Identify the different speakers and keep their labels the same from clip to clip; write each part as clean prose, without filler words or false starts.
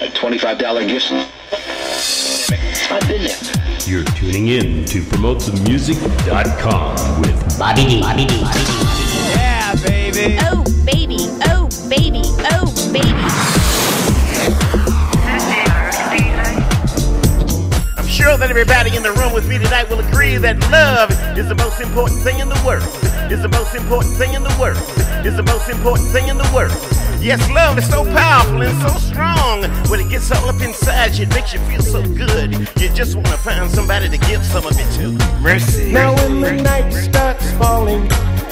Speaker 1: A $25 gift. I've been there.
Speaker 2: You're tuning in to PromoteTheMusic.com with
Speaker 3: Bobby D.
Speaker 4: Yeah, baby.
Speaker 5: Oh, baby. Oh, baby. Oh, baby.
Speaker 4: I'm sure that everybody in the room with me tonight will agree that love is the most important thing in the world. Is the most important thing in the world. Is the most important thing in the world. Yes, love is so powerful and so strong. When it gets all up inside you, it makes you feel so good. You just want to find somebody to give some of it to. Mercy.
Speaker 6: Now when the night starts falling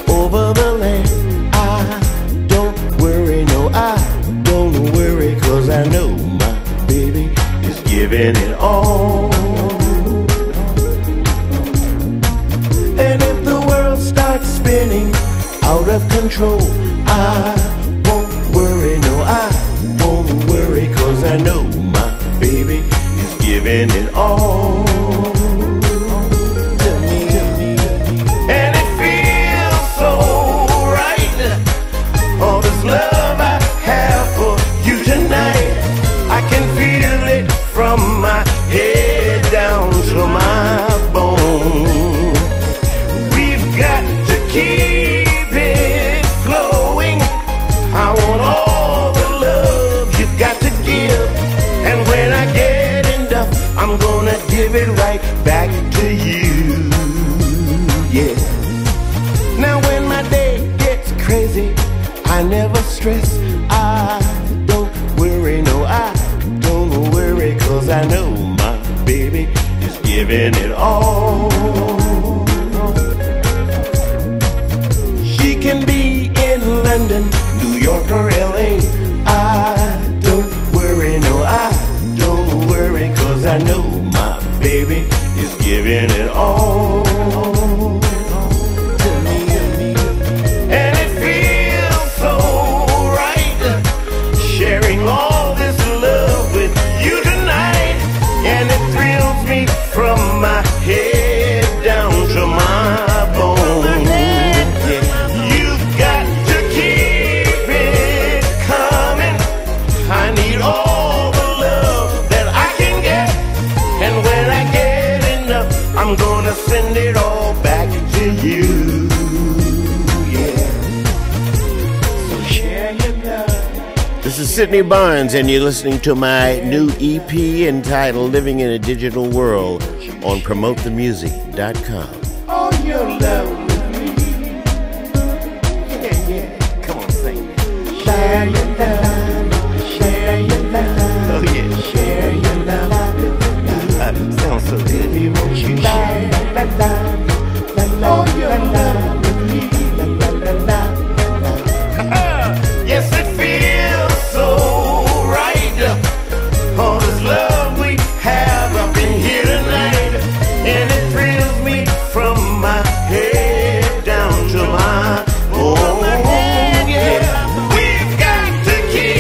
Speaker 6: over the land, I don't worry, no, I don't worry, 'cause I know my baby is giving it all. And if the world starts spinning out of control, I won't worry, no, I won't worry, 'cause I know my baby is giving it all to me. And it feels so right, all this love I have for you tonight. I can feel it from my head down to my bones. We've got to keep it flowing. I want all the love you've got to give. And when I get enough, I'm gonna give it right back to you. Yeah. Now when my day gets crazy, I never stress. I don't worry, no, I don't worry, 'cause I know my baby is giving it all. She can be in London, New York or LA. I don't worry, no, I don't worry, 'cause I know my baby is giving it all to me. And it feels so right, sharing all this love with you tonight. And it thrills me from my head down to my bones. You've got to keep it coming. I need all the love that I can get. And when I get enough, I'm gonna send it all back to you. Yeah. So share your love.
Speaker 4: This is Sidney Barnes, and you're listening to my new EP entitled Living in a Digital World on PromoteTheMusic.com.
Speaker 6: All your love with me. Yeah, yeah. Come on, sing. Share your love. Share your love.
Speaker 4: Oh, yeah.
Speaker 6: Share your love.
Speaker 4: Sounds so good.
Speaker 6: Won't you share all your love with me?
Speaker 4: Yes, it feels so right. All this love we have up in here tonight. And it thrills me from my head down to my bone. Yeah. We've got to keep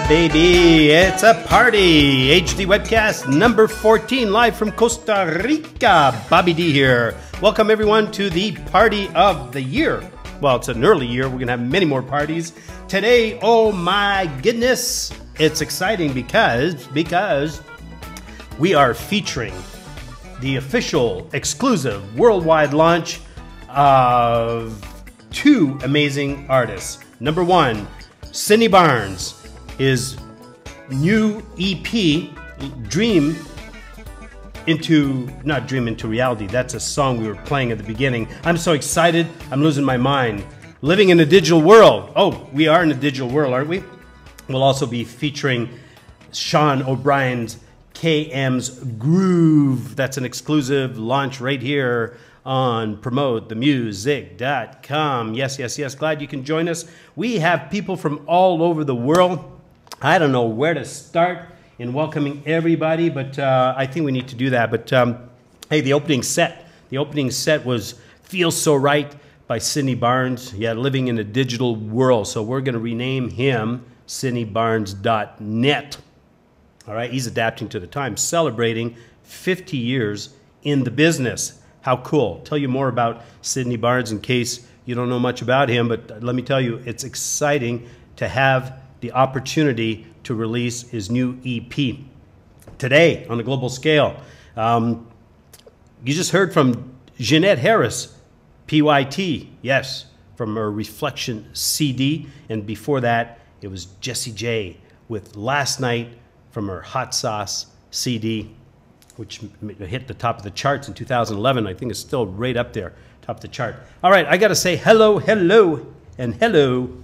Speaker 2: Yeah, baby, it's a party. HD webcast number 14, live from Costa Rica. Bobby D here. Welcome everyone to the party of the year. Well, it's an early year. We're gonna have many more parties today. Oh my goodness, it's exciting because we are featuring the official, exclusive, worldwide launch of two amazing artists. Number one, Sidney Barnes, his new EP, not Dream into Reality. That's a song we were playing at the beginning. I'm so excited, I'm losing my mind. Living in a digital world. Oh, we are in a digital world, aren't we? We'll also be featuring Sean O'Brien's KM's Groove. That's an exclusive launch right here on promotethemusic.com. Yes. Glad you can join us. We have people from all over the world. I don't know where to start in welcoming everybody, but I think we need to do that. But hey, the opening set was Feels So Right by Sidney Barnes. Yeah, living in a digital world. So we're going to rename him SidneyBarnes.net. All right, he's adapting to the times, celebrating 50 years in the business. How cool. Tell you more about Sidney Barnes in case you don't know much about him, but let me tell you, it's exciting to have the opportunity to release his new EP today on a global scale. You just heard from Jeannette Harris, PYT, yes, from her Reflection CD, and before that, it was Jessy J with Last Night from her Hot Sauce CD, which hit the top of the charts in 2011. I think it's still right up there, top of the chart. All right, I got to say hello, and hello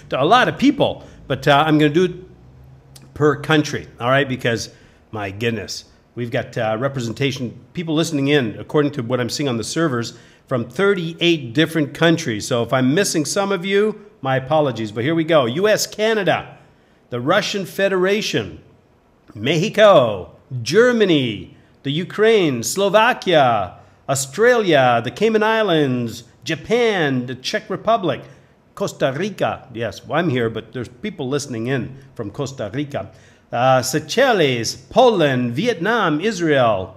Speaker 2: to a lot of people, but I'm going to do it per country, all right, because my goodness, we've got representation, people listening in, according to what I'm seeing on the servers, from 38 different countries. So if I'm missing some of you, my apologies, but here we go. U.S., Canada, the Russian Federation, Mexico, Germany, the Ukraine, Slovakia, Australia, the Cayman Islands, Japan, the Czech Republic, Costa Rica. Yes, well, I'm here, but there's people listening in from Costa Rica. Seychelles, Poland, Vietnam, Israel,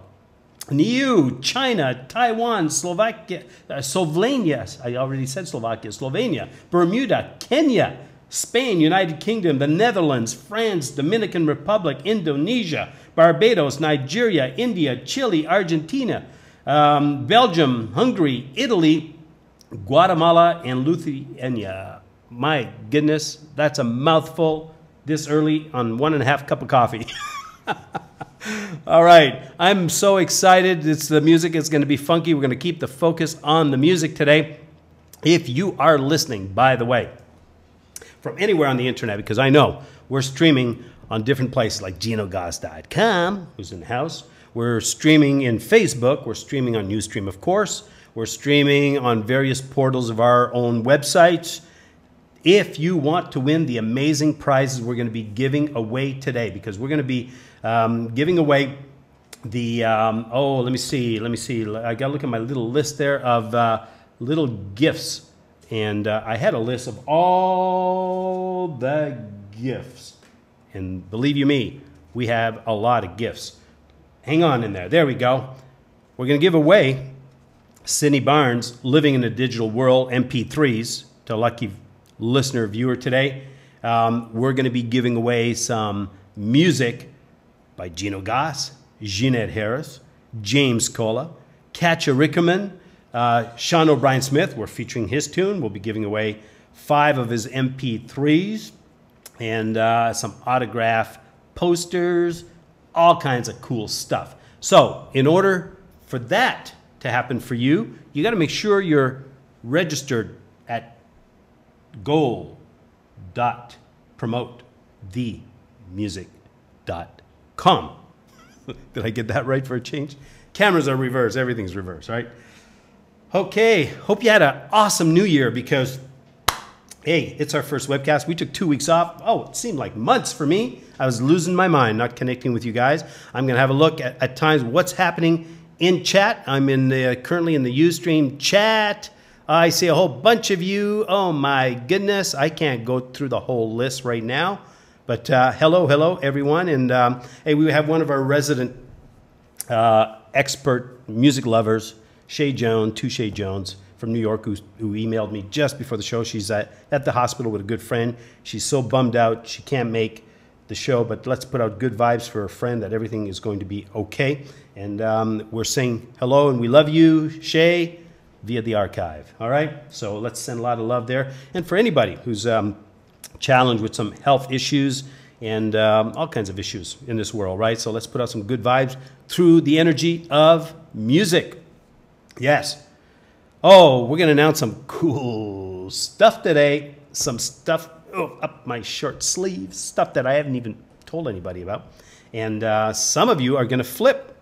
Speaker 2: EU, China, Taiwan, Slovakia, Slovenia, I already said Slovakia, Slovenia, Bermuda, Kenya, Spain, United Kingdom, the Netherlands, France, Dominican Republic, Indonesia, Barbados, Nigeria, India, Chile, Argentina, Belgium, Hungary, Italy, Guatemala, and Lithuania. My goodness, that's a mouthful this early on 1.5 cups of coffee. All right, I'm so excited. The music is going to be funky. We're going to keep the focus on the music today. If you are listening, by the way, from anywhere on the internet, because I know we're streaming on different places like GinoGoss.com, who's in the house. We're streaming in Facebook. We're streaming on Ustream, of course. We're streaming on various portals of our own websites. If you want to win the amazing prizes we're going to be giving away today, because we're going to be giving away the, let me see. I got to look at my little list there of little gifts. And I had a list of all the gifts. And believe you me, we have a lot of gifts. Hang on in there. There we go. We're going to give away Sidney Barnes, Living in a Digital World, MP3s, to a lucky listener, viewer today. We're going to be giving away some music by Gino Goss, Jeannette Harris, James Colah, Katja Rieckermann, Sean O'Brien Smith. We're featuring his tune. We'll be giving away 5 of his MP3s and some autograph posters, all kinds of cool stuff. So in order for that to happen for you, you got to make sure you're registered at goal.promotethemusic.com. Did I get that right for a change? Cameras are reversed. Everything's reversed, right? Okay, hope you had an awesome new year because, hey, it's our first webcast. We took 2 weeks off. Oh, it seemed like months for me. I was losing my mind not connecting with you guys. I'm going to have a look at times what's happening in chat. I'm currently in the Ustream chat. I see a whole bunch of you. Oh, my goodness. I can't go through the whole list right now. But hello, everyone. And hey, we have one of our resident expert music lovers, Shay Jones from New York, who emailed me just before the show. She's at the hospital with a good friend. She's so bummed out she can't make the show, but let's put out good vibes for a friend that everything is going to be okay. And we're saying hello and we love you, Shay, via the archive. All right? So let's send a lot of love there. And for anybody who's challenged with some health issues and all kinds of issues in this world, right? So let's put out some good vibes through the energy of music. Yes. Oh, we're going to announce some cool stuff today. Some stuff up my short sleeves, stuff that I haven't even told anybody about. And some of you are going to flip,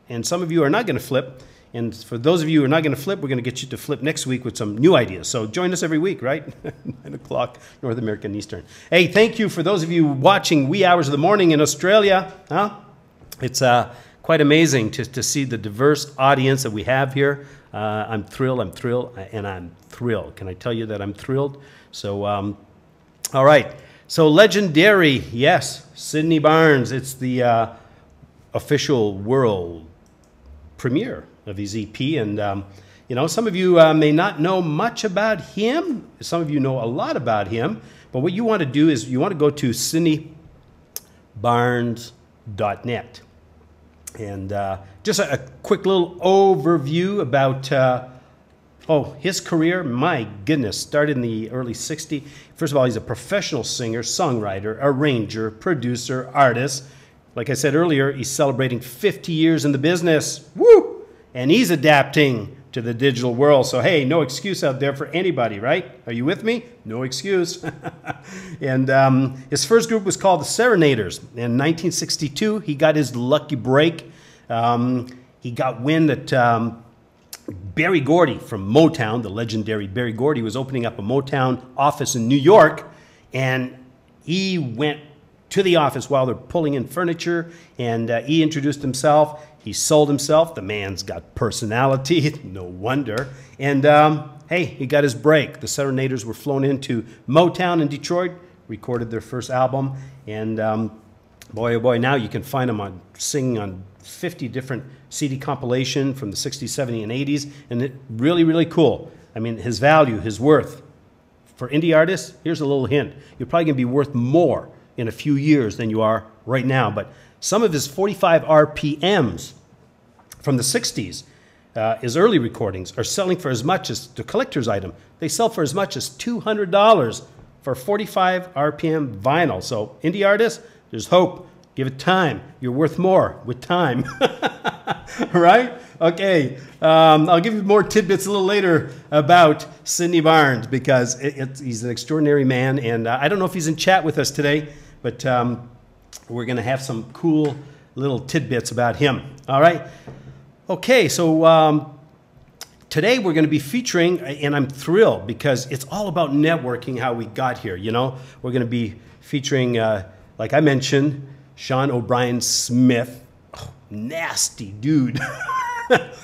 Speaker 2: and some of you are not going to flip. And for those of you who are not going to flip, we're going to get you to flip next week with some new ideas. So join us every week, right? 9 o'clock, North American Eastern. Hey, thank you for those of you watching wee hours of the morning in Australia. Huh? It's quite amazing to see the diverse audience that we have here. I'm thrilled, and I'm thrilled. Can I tell you that I'm thrilled? So, all right. So legendary, yes, Sidney Barnes. It's the official world premiere of his EP. And, you know, some of you may not know much about him. Some of you know a lot about him. But what you want to do is you want to go to SidneyBarnes.net. And just a quick little overview about, his career. My goodness, started in the early 60s. First of all, he's a professional singer, songwriter, arranger, producer, artist. Like I said earlier, he's celebrating 50 years in the business. Woo! And he's adapting to the digital world. So, hey, no excuse out there for anybody, right? Are you with me? No excuse. And his first group was called the Serenaders. In 1962, he got his lucky break. He got wind that Berry Gordy from Motown, the legendary Berry Gordy, was opening up a Motown office in New York. And he went to the office while they're pulling in furniture, and he introduced himself. He sold himself. The man's got personality, no wonder. And hey, he got his break. The Serenaders were flown into Motown in Detroit, recorded their first album, and boy, oh boy, now you can find them singing on 50 different CD compilation from the 60s, 70s, and 80s, and it really, really cool. I mean, his value, his worth. For indie artists, here's a little hint. You're probably going to be worth more in a few years than you are right now. But some of his 45 RPMs from the 60s, his early recordings, are selling for as much as the collector's item. They sell for as much as $200 for 45 RPM vinyl. So indie artists, there's hope. Give it time. You're worth more with time. Right? Okay. I'll give you more tidbits a little later about Sidney Barnes because he's an extraordinary man. And I don't know if he's in chat with us today, but we're going to have some cool little tidbits about him. All right? Okay, so today we're going to be featuring, and I'm thrilled because it's all about networking, how we got here, you know? We're going to be featuring, like I mentioned, Sean O'Brien Smith. Oh, nasty dude.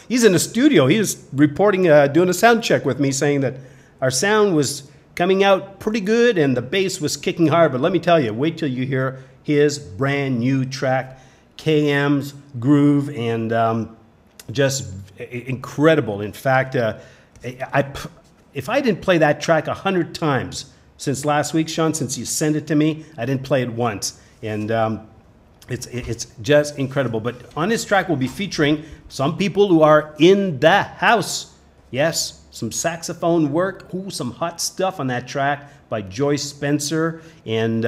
Speaker 2: He's in the studio. He was reporting, doing a sound check with me, saying that our sound was coming out pretty good and the bass was kicking hard. But let me tell you, wait till you hear his brand new track, KM's Groove, and just incredible. In fact, if I didn't play that track 100 times since last week, Sean, since you sent it to me, I didn't play it once. And it's just incredible. But on this track, we'll be featuring some people who are in the house. Yes, some saxophone work. Ooh, some hot stuff on that track by Joyce Spencer. And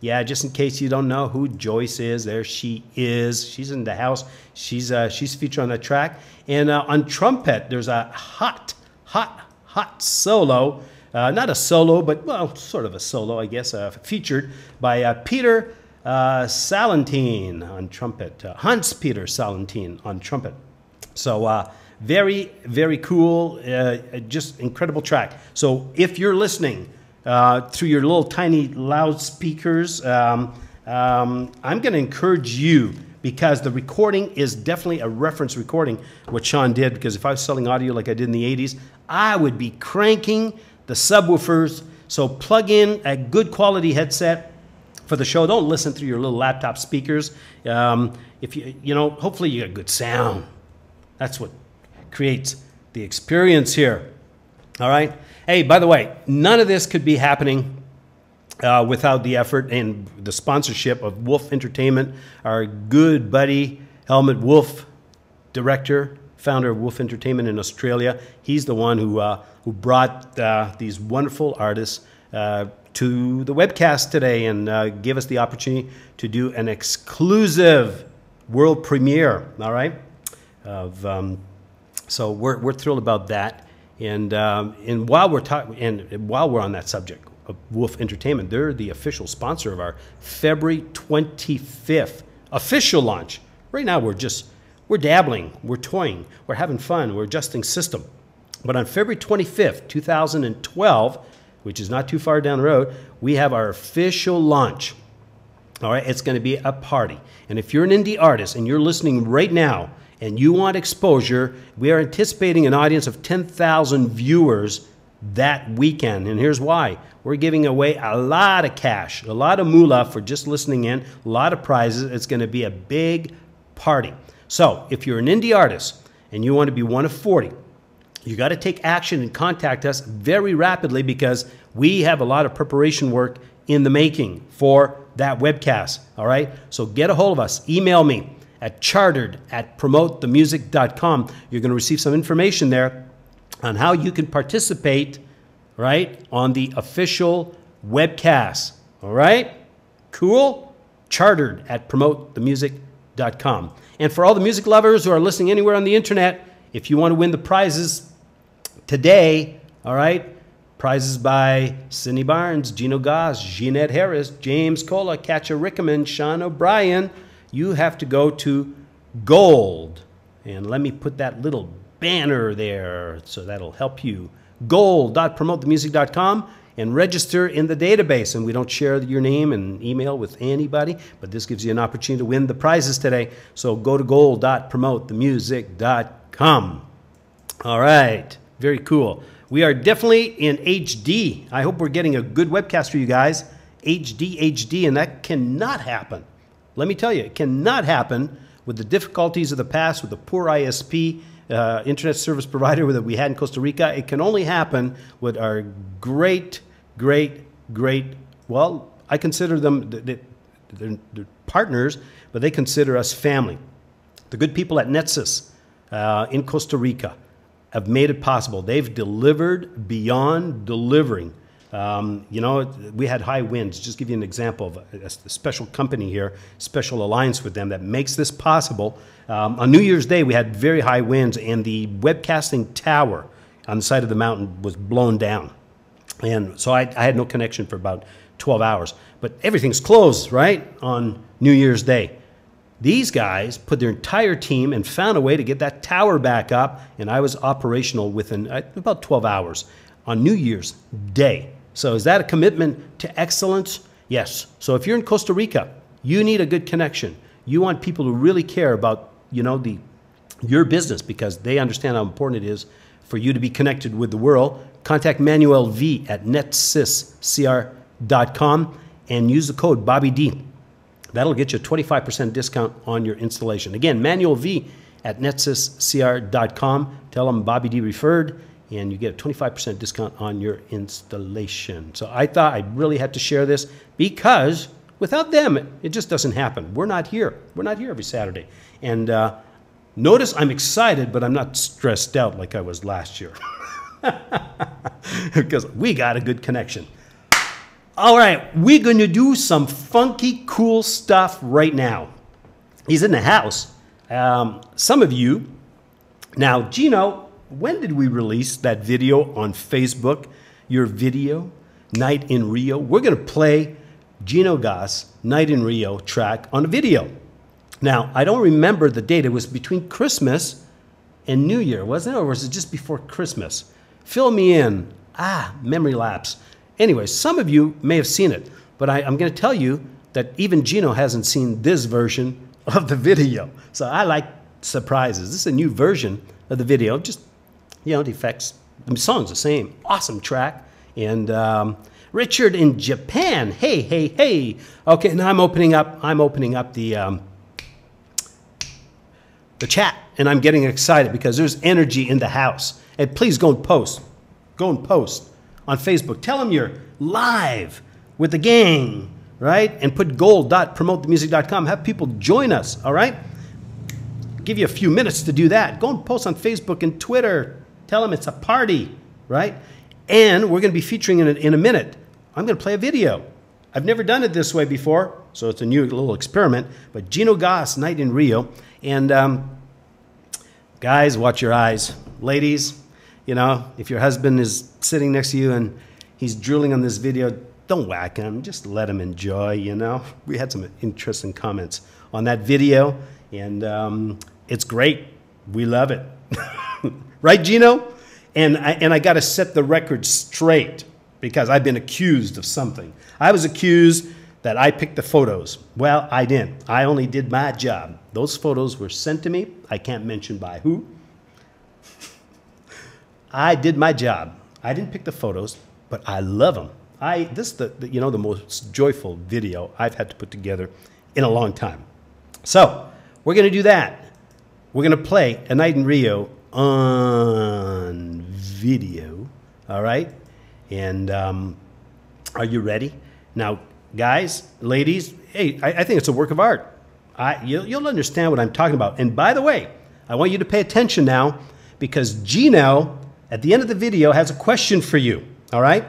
Speaker 2: yeah, just in case you don't know who Joyce is, there she is. She's in the house. She's featured on that track. And on trumpet, there's a hot solo. Not a solo, but, well, sort of a solo, I guess, featured by Peter Salentine on trumpet. Hans-Peter Salentine on trumpet. So very, very cool, just incredible track. So if you're listening through your little tiny loudspeakers, I'm going to encourage you, because the recording is definitely a reference recording, what Sean did, because if I was selling audio like I did in the 80s, I would be cranking the subwoofers. So plug in a good quality headset. for the show. Don't listen through your little laptop speakers. If hopefully you got good sound. That's what creates the experience here. All right. Hey, by the way, none of this could be happening without the effort and the sponsorship of Wolf Entertainment, our good buddy Helmut Wolf, director, founder of Wolf Entertainment in Australia. He's the one who brought these wonderful artists to the webcast today and gave us the opportunity to do an exclusive world premiere. All right, so we're thrilled about that. And while we're on that subject of Wolf Entertainment, they're the official sponsor of our February 25th official launch. Right now we're dabbling, we're toying, we're having fun, we're adjusting system. But on February 25th, 2012, which is not too far down the road, we have our official launch. All right, it's going to be a party. And if you're an indie artist and you're listening right now and you want exposure, we are anticipating an audience of 10,000 viewers that weekend. And here's why. We're giving away a lot of cash, a lot of moolah for just listening in, a lot of prizes. It's going to be a big party. So if you're an indie artist and you want to be one of 40, you got to take action and contact us very rapidly because we have a lot of preparation work in the making for that webcast. All right. So get a hold of us. Email me at chartered@promotethemusic.com. You're going to receive some information there on how you can participate, right, on the official webcast. All right? Cool? Chartered@promotethemusic.com. And for all the music lovers who are listening anywhere on the internet, if you want to win the prizes today, all right, prizes by Sidney Barnes, Gino Goss, Jeannette Harris, James Colah, Katja Rieckermann, Sean O'Brien, you have to go to Gold. And let me put that little banner there so that'll help you. Gold.promotethemusic.com and register in the database. And we don't share your name and email with anybody, but this gives you an opportunity to win the prizes today. So go to gold.promotethemusic.com. All right. Very cool. We are definitely in HD. I hope we're getting a good webcast for you guys. HD, and that cannot happen. Let me tell you, it cannot happen with the difficulties of the past, with the poor ISP, internet service provider that we had in Costa Rica. It can only happen with our great, well, I consider them they're partners, but they consider us family. The good people at Netsys in Costa Rica have made it possible. They've delivered beyond delivering. We had high winds. Just give you an example of a special company here, special alliance with them that makes this possible. On New Year's Day, we had very high winds, and the webcasting tower on the side of the mountain was blown down. And so I had no connection for about 12 hours. But everything's closed, right, on New Year's Day. These guys put their entire team and found a way to get that tower back up, and I was operational within about 12 hours on New Year's Day. So is that a commitment to excellence? Yes. So if you're in Costa Rica, you need a good connection. You want people who really care about, your business because they understand how important it is for you to be connected with the world. Contact Manuel V at netsyscr.com and use the code BobbyD. That'll get you a 25% discount on your installation. Again, Manuel V at netsyscr.com. Tell them Bobby D referred, and you get a 25% discount on your installation. So I thought I really had to share this because without them, it just doesn't happen. We're not here. We're not here every Saturday. And notice I'm excited, but I'm not stressed out like I was last year because we got a good connection. All right, we're going to do some funky, cool stuff right now. He's in the house. Some of you, now, Gino, when did we release that video on Facebook? Your video, Night in Rio. We're going to play Gino Goss, Night in Rio track on a video. Now, I don't remember the date. It was between Christmas and New Year, wasn't it? Or was it just before Christmas? Fill me in. Memory lapse. Anyway, some of you may have seen it, but I'm going to tell you that even Gino hasn't seen this version of the video. So I like surprises. This is a new version of the video. Just, the effects. The song's the same. Awesome track. And Richard in Japan. Hey, hey, hey. Okay, now I'm opening up the chat, and I'm getting excited because there's energy in the house. And please go and post. Go and post on Facebook. Tell them you're live with the gang, right? And put gold.promotethemusic.com. Have people join us, all right? Give you a few minutes to do that. Go and post on Facebook and Twitter. Tell them it's a party, right? And we're going to be featuring in a minute. I'm going to play a video. I've never done it this way before, so it's a new little experiment. But Gino Goss, Night in Rio. And guys, watch your eyes. Ladies, you know, if your husband is sitting next to you and he's drooling on this video, don't whack him. Just let him enjoy, you know. We had some interesting comments on that video, and it's great. We love it. Right, Gino? And I got to set the record straight because I've been accused of something. I was accused that I picked the photos. Well, I didn't. I only did my job. Those photos were sent to me. I can't mention by who. I did my job. I didn't pick the photos, but I love them. This is the most joyful video I've had to put together in a long time. So we're going to do that. We're going to play A Night in Rio on video. All right? And are you ready? Now, guys, ladies, hey, I think it's a work of art. You'll understand what I'm talking about. And by the way, I want you to pay attention now because Gino, at the end of the video, has a question for you. All right?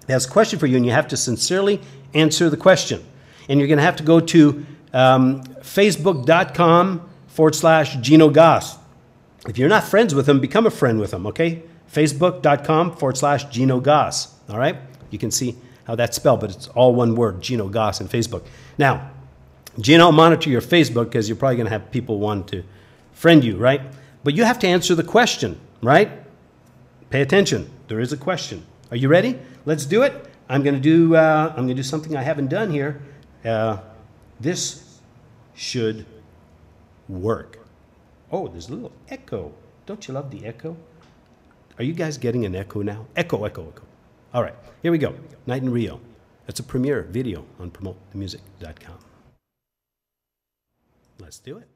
Speaker 2: He has a question for you, and you have to sincerely answer the question. And you're going to have to go to facebook.com/Gino Goss. If you're not friends with him, become a friend with him, okay? Facebook.com/Gino Goss. All right? You can see how that's spelled, but it's all one word, Gino Goss, and Facebook. Now, Gino, monitor your Facebook because you're probably going to have people want to friend you, right? But you have to answer the question, right? Pay attention. There is a question. Are you ready? Let's do it. I'm going to do something I haven't done here. This should work. Oh, there's a little echo. Don't you love the echo? Are you guys getting an echo now? Echo, echo, echo. All right, here we go. Night in Rio. That's a premiere video on promotethemusic.com. Let's do it.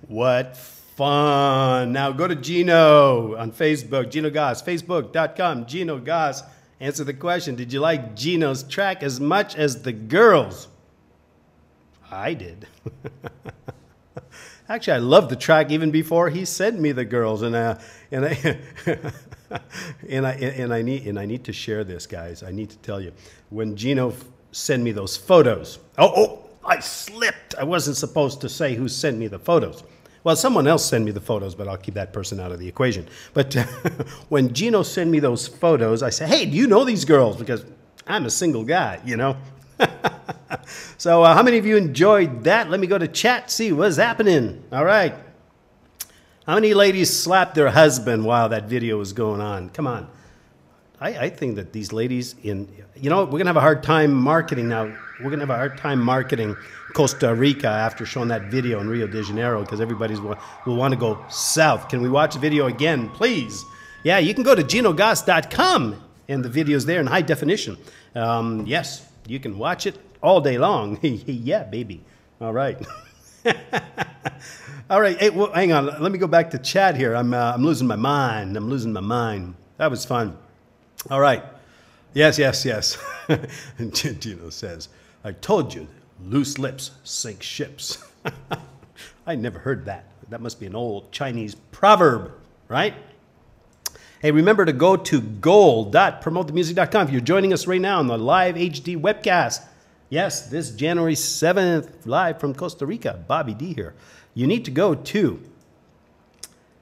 Speaker 2: What fun. Now go to Gino on Facebook, Gino Goss, facebook.com, Gino Goss. Answer the question, did you like Gino's track as much as the girls? I did. Actually, I loved the track even before he sent me the girls, and I need to share this, guys. I need to tell you, when Gino sent me those photos. Oh, I slipped. I wasn't supposed to say who sent me the photos. Well, someone else sent me the photos, but I'll keep that person out of the equation. But when Gino sent me those photos, I said, hey, do you know these girls? Because I'm a single guy, you know. So how many of you enjoyed that? Let me go to chat, see what's happening. All right. How many ladies slapped their husband while that video was going on? Come on. I think that these ladies we're going to have a hard time marketing now. We're going to have a hard time marketing Costa Rica after showing that video in Rio de Janeiro, because everybody will want to go south. Can we watch the video again, please? Yeah, you can go to ginogoss.com, and the video's there in high definition. Yes, you can watch it all day long. Yeah, baby. All right. All right. Hey, well, hang on. Let me go back to chat here. I'm losing my mind. I'm losing my mind. That was fun. All right. Yes. Gino says, I told you, loose lips sink ships. I never heard that. That must be an old Chinese proverb, right? Hey, remember to go to gold.promotethemusic.com if you're joining us right now on the live HD webcast. Yes, this January 7th, live from Costa Rica. Bobby D here. You need to go to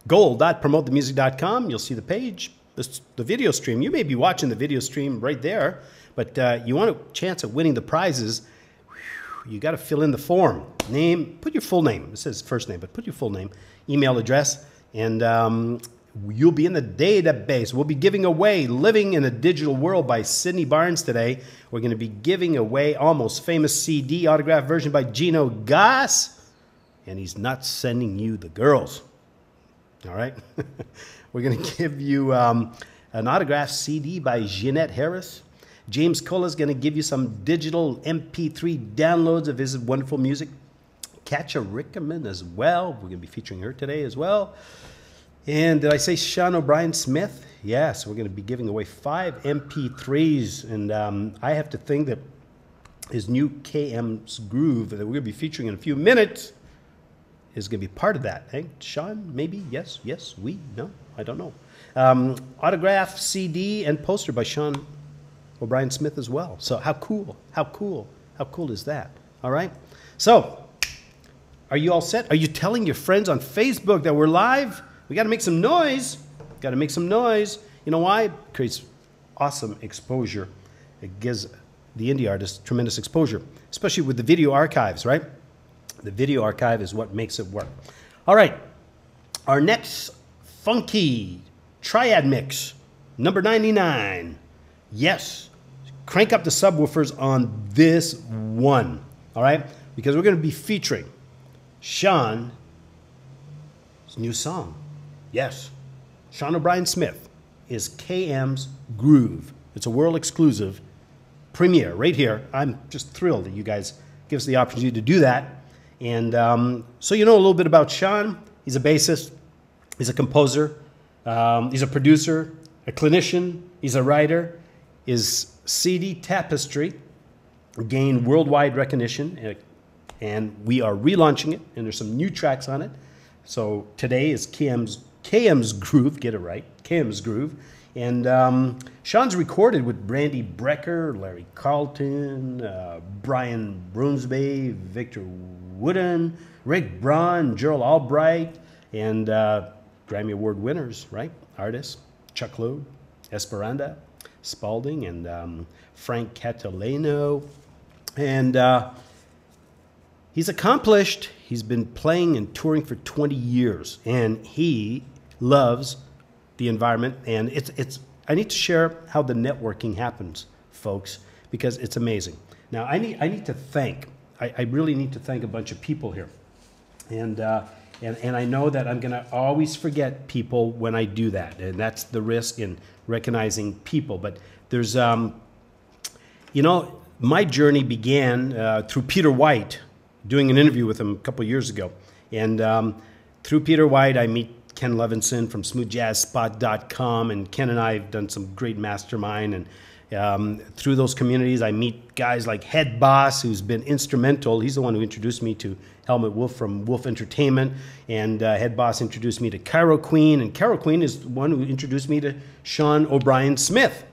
Speaker 2: gold.promotethemusic.com. You'll see the page, the video stream. You may be watching the video stream right there, but you want a chance at winning the prizes. You got to fill in the form. Name, put your full name. It says first name, but put your full name, email address, and you'll be in the database. We'll be giving away Living in a Digital World by Sidney Barnes today. We're going to be giving away Almost Famous CD, autographed version by Gino Goss. And he's not sending you the girls. All right? We're going to give you an autographed CD by Jeannette Harris. James Colah is going to give you some digital MP3 downloads of his wonderful music. Katja Rieckermann as well. We're going to be featuring her today as well. And did I say Sean O'Brien Smith? Yes, we're going to be giving away 5 MP3s. And I have to think that his new KM's Groove that we're going to be featuring in a few minutes is going to be part of that. Hey, Sean, maybe? Yes, we? No, I don't know. Autograph, CD, and poster by Sean O'Brien Smith as well. So how cool is that? All right? So, are you all set? Are you telling your friends on Facebook that we're live? We got to make some noise. Got to make some noise. You know why? It creates awesome exposure. It gives the indie artist tremendous exposure, especially with the video archives, right? The video archive is what makes it work. All right. Our next funky triad mix, number 99. Yes. Crank up the subwoofers on this one. All right? Because we're going to be featuring Sean's new song. Yes, Sean O'Brien Smith is KM's Groove. It's a world exclusive premiere right here. I'm just thrilled that you guys give us the opportunity to do that. And so you know a little bit about Sean. He's a bassist. He's a composer. He's a producer, a clinician. He's a writer. His CD Tapestry gained worldwide recognition, and we are relaunching it, and there's some new tracks on it. So today is KM's Groove, get it right, KM's Groove. And Sean's recorded with Brandy Brecker, Larry Carlton, Brian Brunsby, Victor Wooden, Rick Braun, Gerald Albright, and Grammy Award winners, right? Artists, Chuck Loeb, Esperanza, Spalding, and Frank Catalano. And he's accomplished. He's been playing and touring for 20 years, and he loves the environment. And I need to share how the networking happens, folks, because it's amazing. Now, I need to thank. I really need to thank a bunch of people here, and I know that I'm going to always forget people when I do that, and that's the risk in recognizing people. But there's, you know, my journey began through Peter White. doing an interview with him a couple years ago. And through Peter White, I meet Ken Levinson from smoothjazzspot.com, and Ken and I have done some great mastermind. And through those communities, I meet guys like Head Boss, who's been instrumental. He's the one who introduced me to Helmut Wolf from Wolf Entertainment, and Head Boss introduced me to Cairo Queen, and Cairo Queen is the one who introduced me to Sean O'Brien Smith.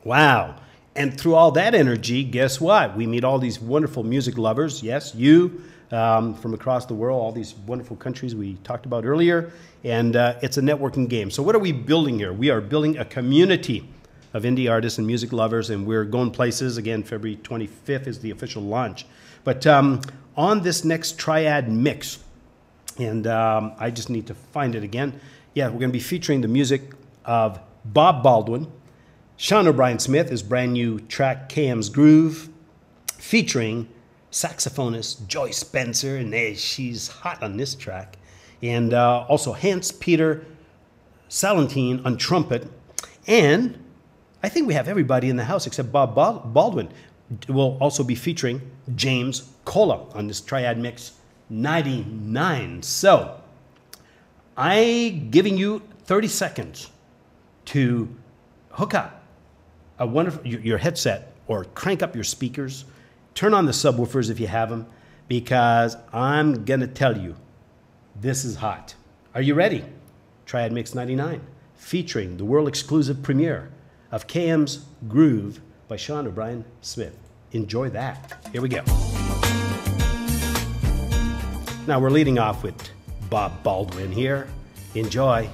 Speaker 2: Wow. And through all that energy, guess what? We meet all these wonderful music lovers. Yes, you, from across the world, all these wonderful countries we talked about earlier. And it's a networking game. So what are we building here? We are building a community of indie artists and music lovers, and we're going places. Again, February 25th is the official launch. But on this next triad mix, and I just need to find it again. Yeah, we're going to be featuring the music of Bob Baldwin, Sean O'Brien Smith, his brand new track, KM's Groove, featuring saxophonist Joyce Spencer, and she's hot on this track. And also Hans-Peter Salentine on trumpet. And I think we have everybody in the house except Bob Baldwin. We'll also be featuring James Colah on this triad mix 99. So I'm giving you 30 seconds to hook up a wonderful your headset or crank up your speakers, turn on the subwoofers if you have them, because I'm gonna tell you, this is hot. Are you ready? Triad Mix 99, featuring the world exclusive premiere of KM's Groove by Sean O'Brien Smith. Enjoy that. Here we go. Now we're leading off with Bob Baldwin here. Enjoy.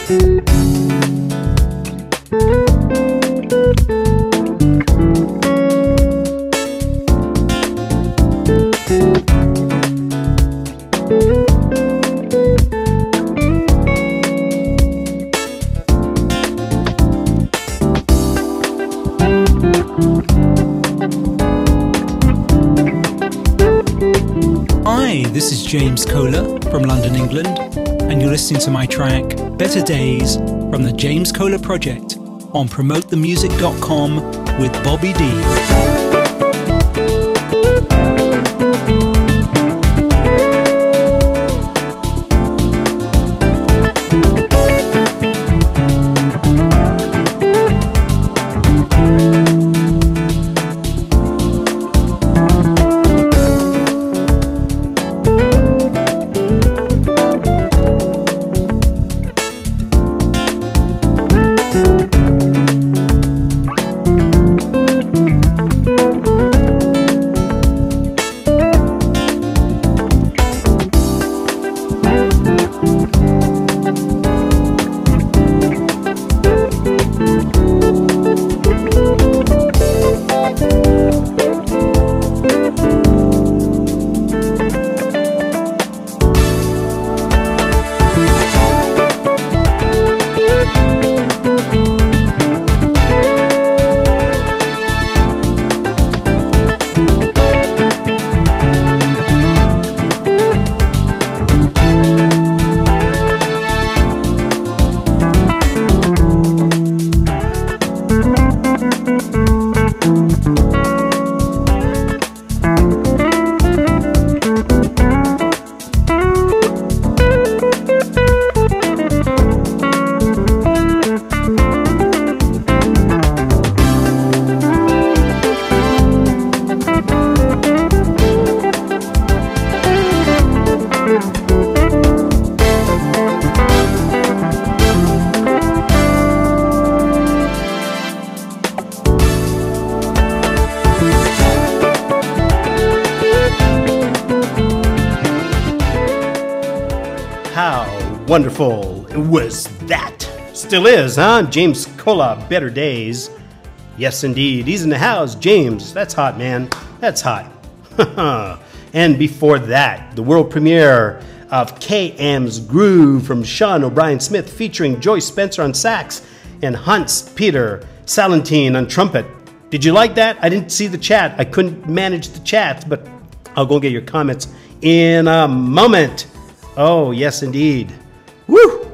Speaker 3: Hi, this is James Colah from London, England, and you're listening to my track Better Days from the James Colah Project on promotethemusic.com with Bobby D.
Speaker 2: Wonderful was that. Still is, huh? James Colah, Better Days. Yes, indeed. He's in the house. James, that's hot, man. That's hot. And before that, the world premiere of KM's Groove from Sean O'Brien Smith featuring Joyce Spencer on sax and Hans Peter Salentine on trumpet. Did you like that? I didn't see the chat. I couldn't manage the chat, but I'll go get your comments in a moment. Oh, yes, indeed. Woo!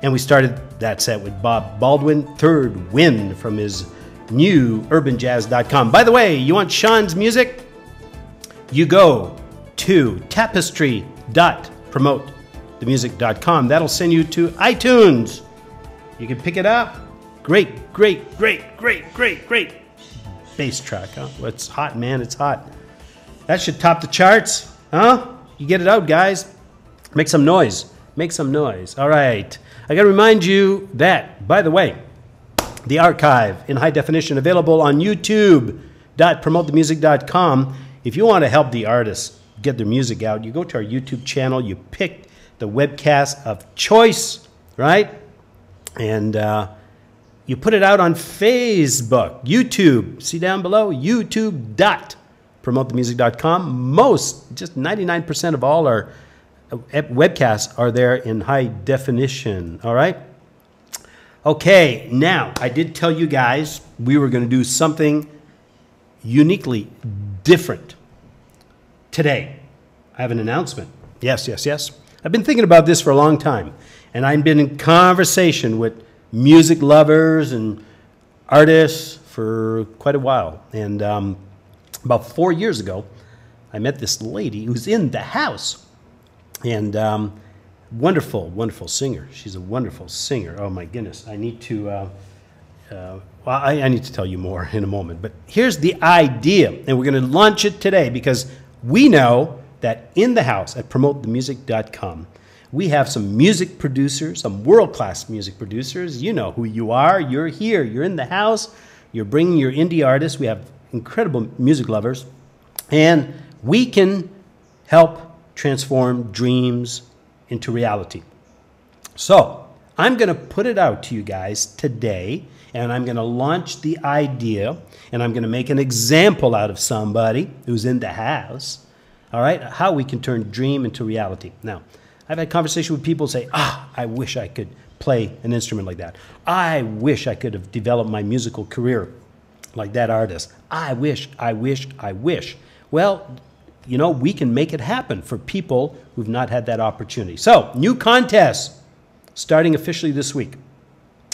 Speaker 2: And we started that set with Bob Baldwin, Third Wind, from his new urbanjazz.com. By the way, you want Sean's music? You go to tapestry.promotethemusic.com. That'll send you to iTunes. You can pick it up. Great bass track, huh? Well, it's hot, man. It's hot. That should top the charts, huh? You get it out, guys. Make some noise. Make some noise. All right. I got to remind you that, by the way, the archive in high definition available on youtube.promotethemusic.com. If you want to help the artists get their music out, you go to our YouTube channel, you pick the webcast of choice, right? And you put it out on Facebook, YouTube. See down below, youtube.promotethemusic.com. Just 99% of all our webcasts are there in high definition, all right? Okay, now, I did tell you guys we were going to do something uniquely different today. I have an announcement. Yes. I've been thinking about this for a long time, and I've been in conversation with music lovers and artists for quite a while. And about 4 years ago, I met this lady who's in the house. And wonderful singer. She's a wonderful singer. Oh my goodness! I need to. I need to tell you more in a moment. But here's the idea, and we're going to launch it today because we know that in the house at promotethemusic.com, we have some music producers, some world-class music producers. You know who you are. You're here. You're in the house. You're bringing your indie artists. We have incredible music lovers, and we can help transform dreams into reality. So I'm going to put it out to you guys today, and I'm going to launch the idea, and I'm going to make an example out of somebody who's in the house, all right, how we can turn dream into reality. Now, I've had conversation with people say, I wish I could play an instrument like that. I wish I could have developed my musical career like that artist. I wish. Well, you know, we can make it happen for people who've not had that opportunity. So, new contest starting officially this week.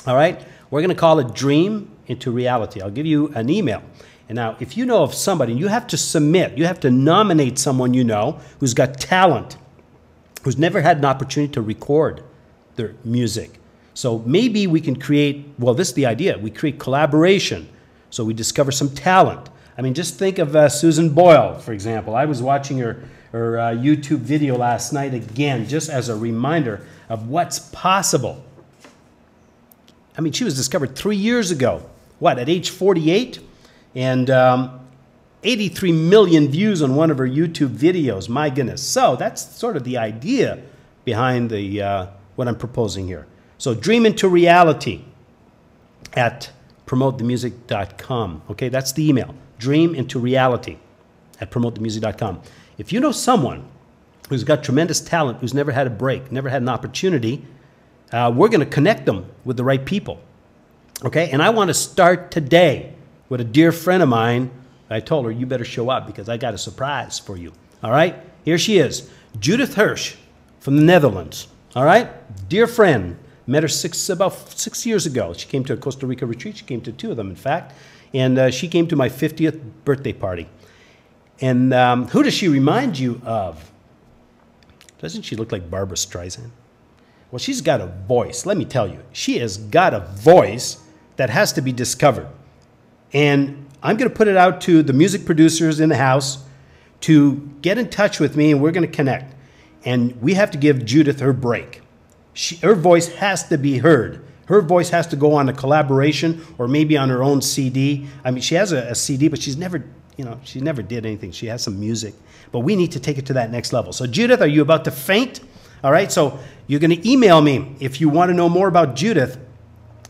Speaker 2: All right? We're going to call it Dream into Reality. I'll give you an email. And now, if you know of somebody, you have to submit, you have to nominate someone you know who's got talent, who's never had an opportunity to record their music. So maybe we can create, well, this is the idea. We create collaboration. So we discover some talent. I mean, just think of Susan Boyle, for example. I was watching her YouTube video last night again, just as a reminder of what's possible. I mean, she was discovered 3 years ago. What, at age 48? And 83 million views on one of her YouTube videos. My goodness. So that's sort of the idea behind the what I'm proposing here. So dream into reality at promotethemusic.com. Okay, that's the email. Dream into reality at promotethemusic.com. If you know someone who's got tremendous talent, who's never had a break, never had an opportunity, we're going to connect them with the right people. Okay, and I want to start today with a dear friend of mine. I told her, you better show up because I got a surprise for you. All right, here she is, Judith Hirsch from the Netherlands. All right, dear friend. Met her about 6 years ago. She came to a Costa Rica retreat. She came to 2 of them, in fact. And she came to my 50th birthday party. And who does she remind you of? Doesn't she look like Barbra Streisand? Well, she's got a voice. Let me tell you. She has got a voice that has to be discovered. And I'm going to put it out to the music producers in the house to get in touch with me, and we're going to connect. And we have to give Judith her break. Her voice has to be heard. Her voice has to go on a collaboration or maybe on her own CD. I mean, she has a CD, but she's never, she never did anything. She has some music, but we need to take it to that next level. So Judith, are you about to faint? All right, so you're going to email me if you want to know more about Judith,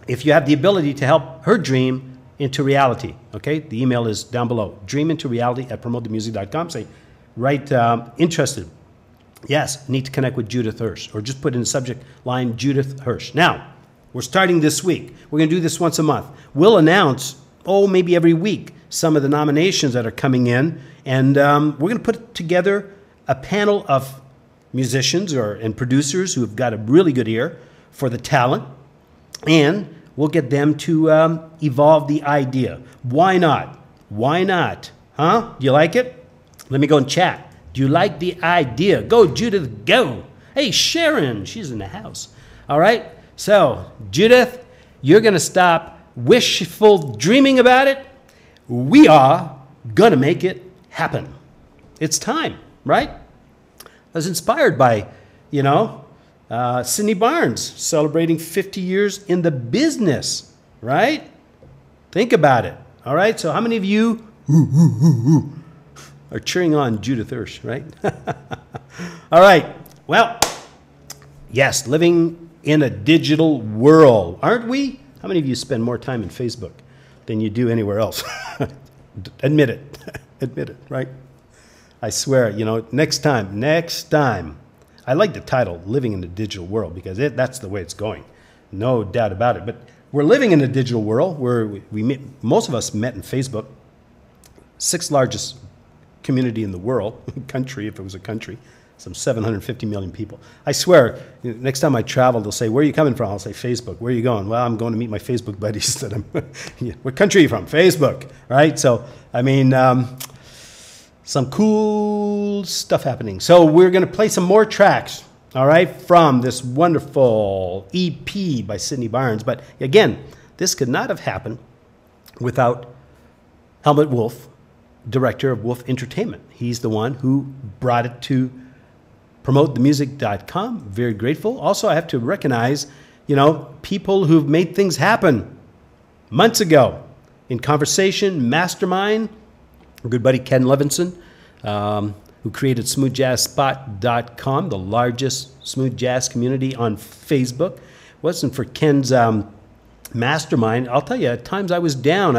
Speaker 2: if you have the ability to help her dream into reality. Okay, the email is down below, dreamintoreality at promotethemusic.com. Say, right, interested. Yes, need to connect with Judith Hirsch, or just put in the subject line Judith Hirsch. Now, we're starting this week. We're going to do this once a month. We'll announce, maybe every week, some of the nominations that are coming in, and we're going to put together a panel of musicians and producers who have got a really good ear for the talent, and we'll get them to evolve the idea. Why not? Why not? Huh? Do you like it? Let me go and chat. Do you like the idea? Go, Judith, go. Hey, Sharon, she's in the house. All right? So, Judith, you're going to stop wishful dreaming about it. We are going to make it happen. It's time, right? I was inspired by, Sidney Barnes celebrating 50 years in the business, right? Think about it. All right? So how many of you are cheering on Judith Hirsch, right? All right. Well, yes, living in a digital world, aren't we? How many of you spend more time in Facebook than you do anywhere else? Admit it. Admit it, right? I swear, next time. I like the title, Living in a Digital World, because that's the way it's going. No doubt about it. But we're living in a digital world where most of us met in Facebook, 6th largest community in the world, country, if it was a country, some 750 million people. I swear, next time I travel, they'll say, where are you coming from? I'll say, Facebook. Where are you going? Well, I'm going to meet my Facebook buddies. What country are you from? Facebook, right? So, I mean, some cool stuff happening. So we're going to play some more tracks, all right, from this wonderful EP by Sidney Barnes. But again, this could not have happened without Helmut Wolf, director of Wolf Entertainment. He's the one who brought it to promotethemusic.com. Very grateful. Also, I have to recognize, people who've made things happen months ago in Conversation, Mastermind, our good buddy Ken Levinson, who created smoothjazzspot.com, the largest smooth jazz community on Facebook. wasn't for Ken's mastermind, I'll tell you, at times I was down.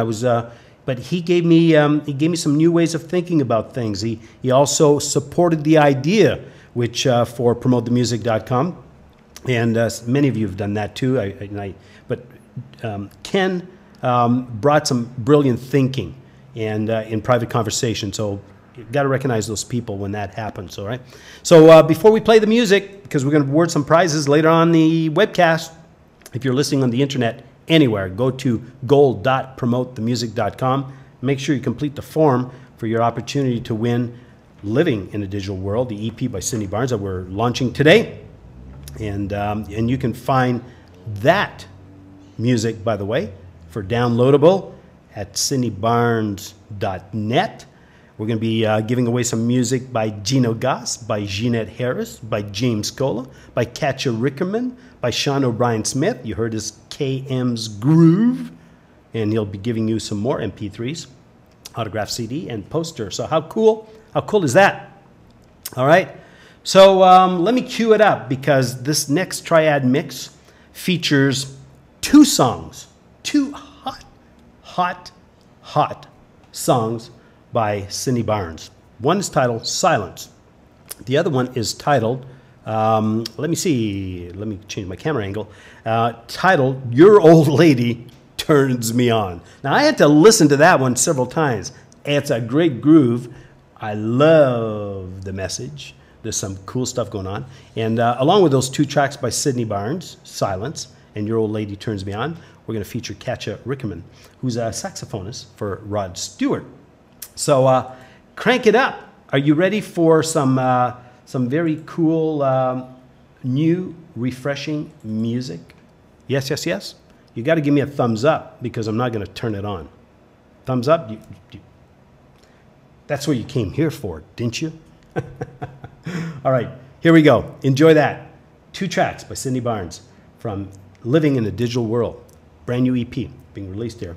Speaker 2: But he gave me some new ways of thinking about things. He also supported the idea, which for promotethemusic.com, and many of you have done that too. But Ken brought some brilliant thinking and in private conversation. So you've got to recognize those people when that happens. All right. So before we play the music, because we're going to award some prizes later on the webcast, if you're listening on the internet anywhere, go to gold.promotethemusic.com. Make sure you complete the form for your opportunity to win Living in a Digital World, the EP by Sidney Barnes that we're launching today. And you can find that music, by the way, for downloadable at sidneybarnes.net. We're going to be giving away some music by Gino Goss, by Jeannette Harris, by James Colah, by Katja Rieckermann, by Sean O'Brien Smith. You heard his KM's Groove. And he'll be giving you some more MP3s, autographed CD, and poster. So how cool is that? All right. So let me cue it up, because this next triad mix features two songs, two hot songs by Sidney Barnes. One is titled Silence. The other one is titled, let me change my camera angle, titled Your Old Lady Turns Me On. Now, I had to listen to that one several times. It's a great groove. I love the message. There's some cool stuff going on. And along with those two tracks by Sidney Barnes, Silence, and Your Old Lady Turns Me On, we're going to feature Katja Rieckermann, who's a saxophonist for Rod Stewart. So crank it up. Are you ready for some very cool, new, refreshing music? Yes, yes, yes? You got to give me a thumbs up, because I'm not going to turn it on. Thumbs up? That's what you came here for, didn't you? All right, here we go. Enjoy that. Two tracks by Sidney Barnes from Living in a Digital World. Brand new EP being released here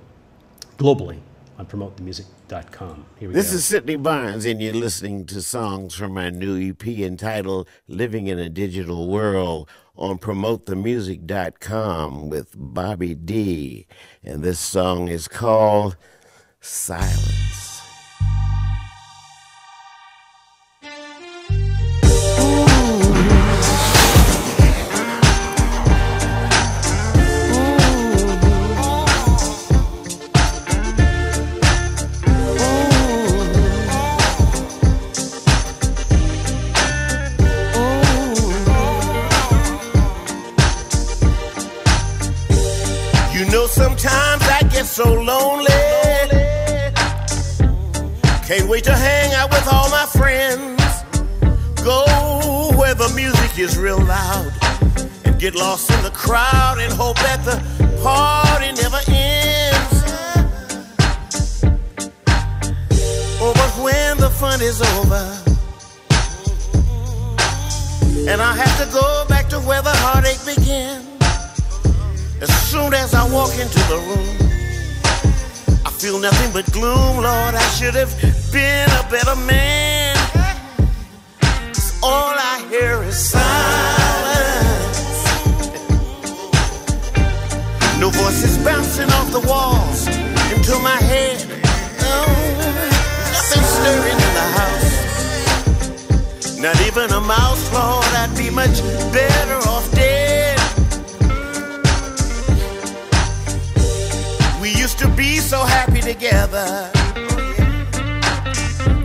Speaker 2: globally on promotethemusic.com. Here we go.
Speaker 4: This is Sidney Barnes, and you're listening to songs from my new EP entitled Living in a Digital World on promotethemusic.com with Bobby D. And this song is called Silence. Sometimes I get so lonely, can't wait to hang out with all my friends, go where the music is real loud, and get lost in the crowd and hope that the party never ends. Oh, but when the fun is over and I have to go back to where the heartache began, as soon as I walk into the room, I feel nothing but gloom. Lord, I should have been a better man. 'Cause all I hear is silence. No voices bouncing off the walls into my head. Oh, nothing stirring in the house. Not even a mouse, Lord, I'd be much better off dead. We used to be so happy together.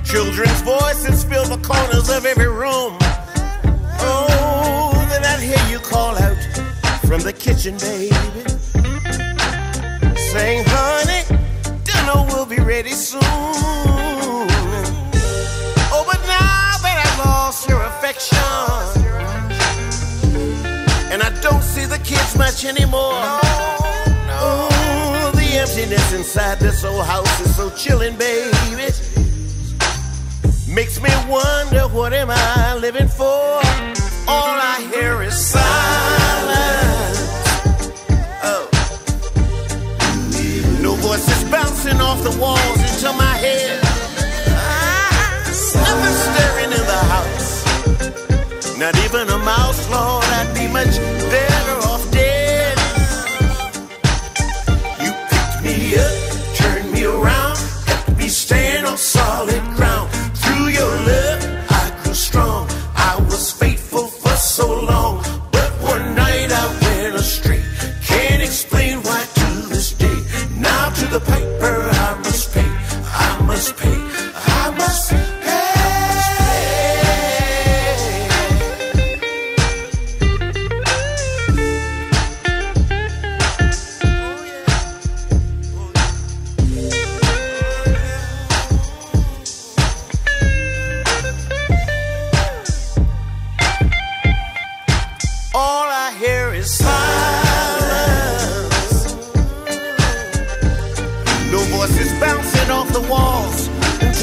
Speaker 4: Children's voices fill the corners of every room. Oh, then I'd hear you call out from the kitchen, baby, saying, honey, dinner will be ready soon. Oh, but now that I've lost your affection and I don't see the kids much anymore, oh, the emptiness inside this old house is so chilling, baby. Makes me wonder, what am I living for? All I hear is silence. Oh, no voices bouncing off the walls into my head. Nothing stirring in the house. Not even a mouse, Lord, I'd be much better off dead.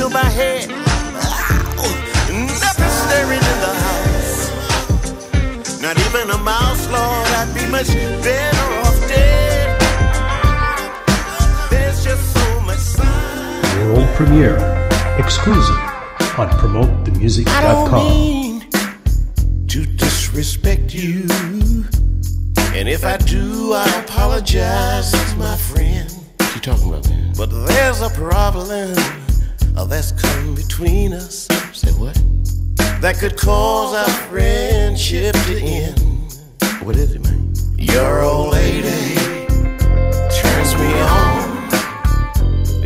Speaker 4: to my head. Nothing stirring in the house. Not even a mouse, Lord. I'd be much better off dead. There's just so much sign.
Speaker 2: World premiere, exclusive on PromoteTheMusic.com.
Speaker 6: I don't mean to disrespect you, and if I do, I apologize, my friend. What you talking about, man? But there's a problem that's come between us. Say what? That could cause our friendship to end. What is it, man? Your old lady turns me on.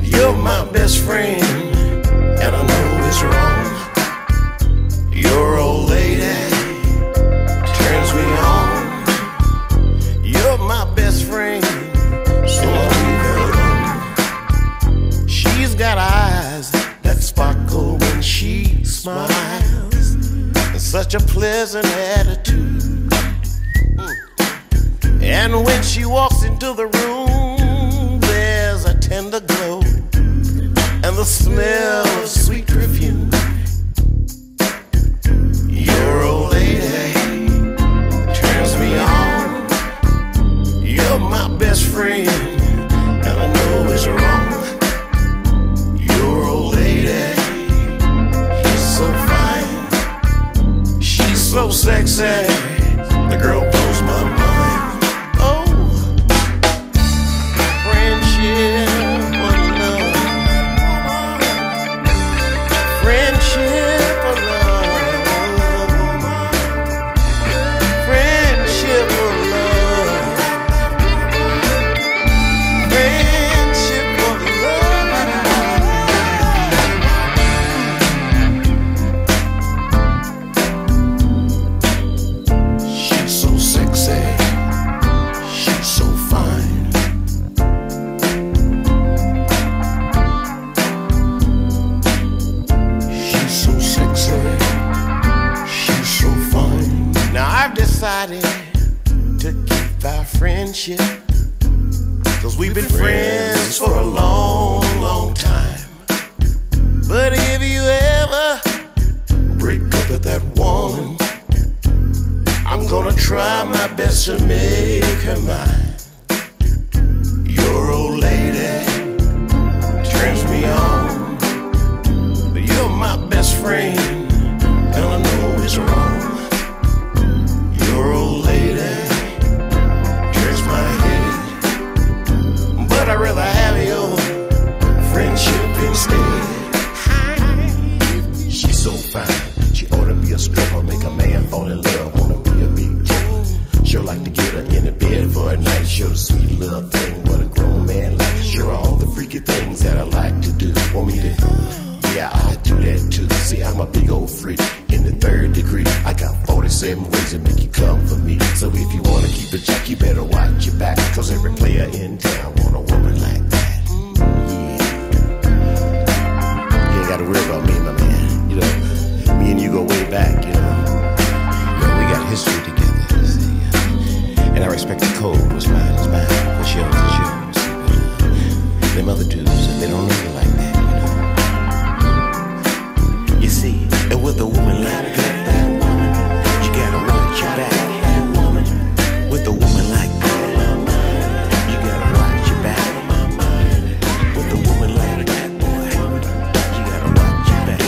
Speaker 6: You're my best friend, and I know it's wrong. Your old lady turns me on. You're my best friend, so I'll leave her alone. She's got eyes that sparkle when she smiles, and such a pleasant attitude. And when she walks into the room, there's a tender glow and the smell of sweet perfume. Your old lady turns me on. You're my best friend, and I know it's wrong. Your old lady is so fine. She's so sexy. The girl blows my mind. Oh, friendship or love. Friendship or love. Friendship or love. Friendship or love. She's so sexy. She's so fine. She's so sexy. She's so fine. Now I've decided to keep our friendship, 'cause we've been friends for a long, long time. But if you ever break up with that woman, I'm gonna try my best to make her mine. Your old lady turns me on. You're my best friend, and I know it's wrong. Your old lady turns my head, but I'd rather have your friendship instead. She's so fine, she ought to be a stripper, make a man fall in love, wanna be a big deal. Sure like to get her in the bed for a night, show the sweet little thing, what a grown man like. Sure all the freaky things that I like to do. Want me to? Yeah, I do that too. See, I'm a big old freak in the 3rd degree. I got 47 ways to make you come for me. So if you wanna keep it jack, you better watch your back, 'cause every player in town want a woman like that. Yeah. You ain't gotta worry about me, my man. You know, me and you go way back, you know. We got history together, see. And I respect the code. What's mine is mine. What's yours is yours. Them other dudes, they don't know you like that, you know. You see, and with a woman like that, you gotta watch your back. With a woman like that, you gotta watch your back. With a woman like that, boy, you gotta watch your back.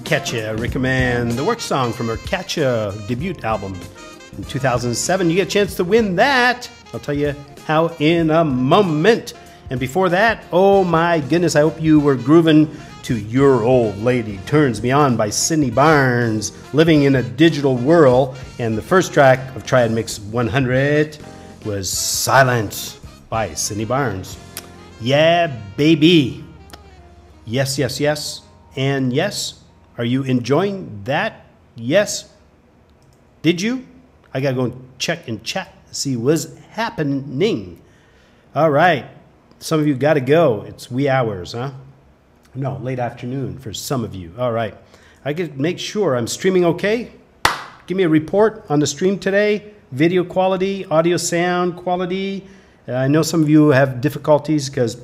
Speaker 2: Katja Rieckermann, the work song from her Katja debut album in 2007. You get a chance to win that. I'll tell you how in a moment. And before that, oh my goodness, I hope you were grooving to Your Old Lady Turns Me On by Sidney Barnes, Living in a Digital World. And the first track of Triad Mix 100 was Silence by Sidney Barnes. Yeah, baby. Yes, yes, yes. And yes. Are you enjoying that? Yes. Did you? I got to go and check and chat to see what's happening. All right. Some of you got to go. It's wee hours, huh? No, late afternoon for some of you. All right. I can make sure I'm streaming okay. Give me a report on the stream today. Video quality, audio sound quality. I know some of you have difficulties because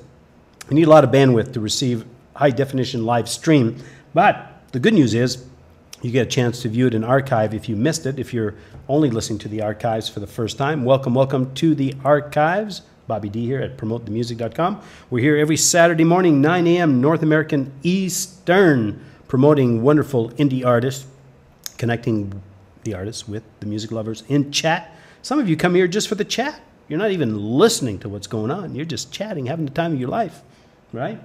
Speaker 2: we need a lot of bandwidth to receive high definition live stream. But the good news is you get a chance to view it in archive if you missed it. If you're only listening to the archives for the first time, welcome, welcome to the archives. Bobby D here at promotethemusic.com. We're here every Saturday morning, 9 a.m. North American Eastern, promoting wonderful indie artists, connecting the artists with the music lovers in chat. Some of you come here just for the chat. You're not even listening to what's going on. You're just chatting, having the time of your life, right?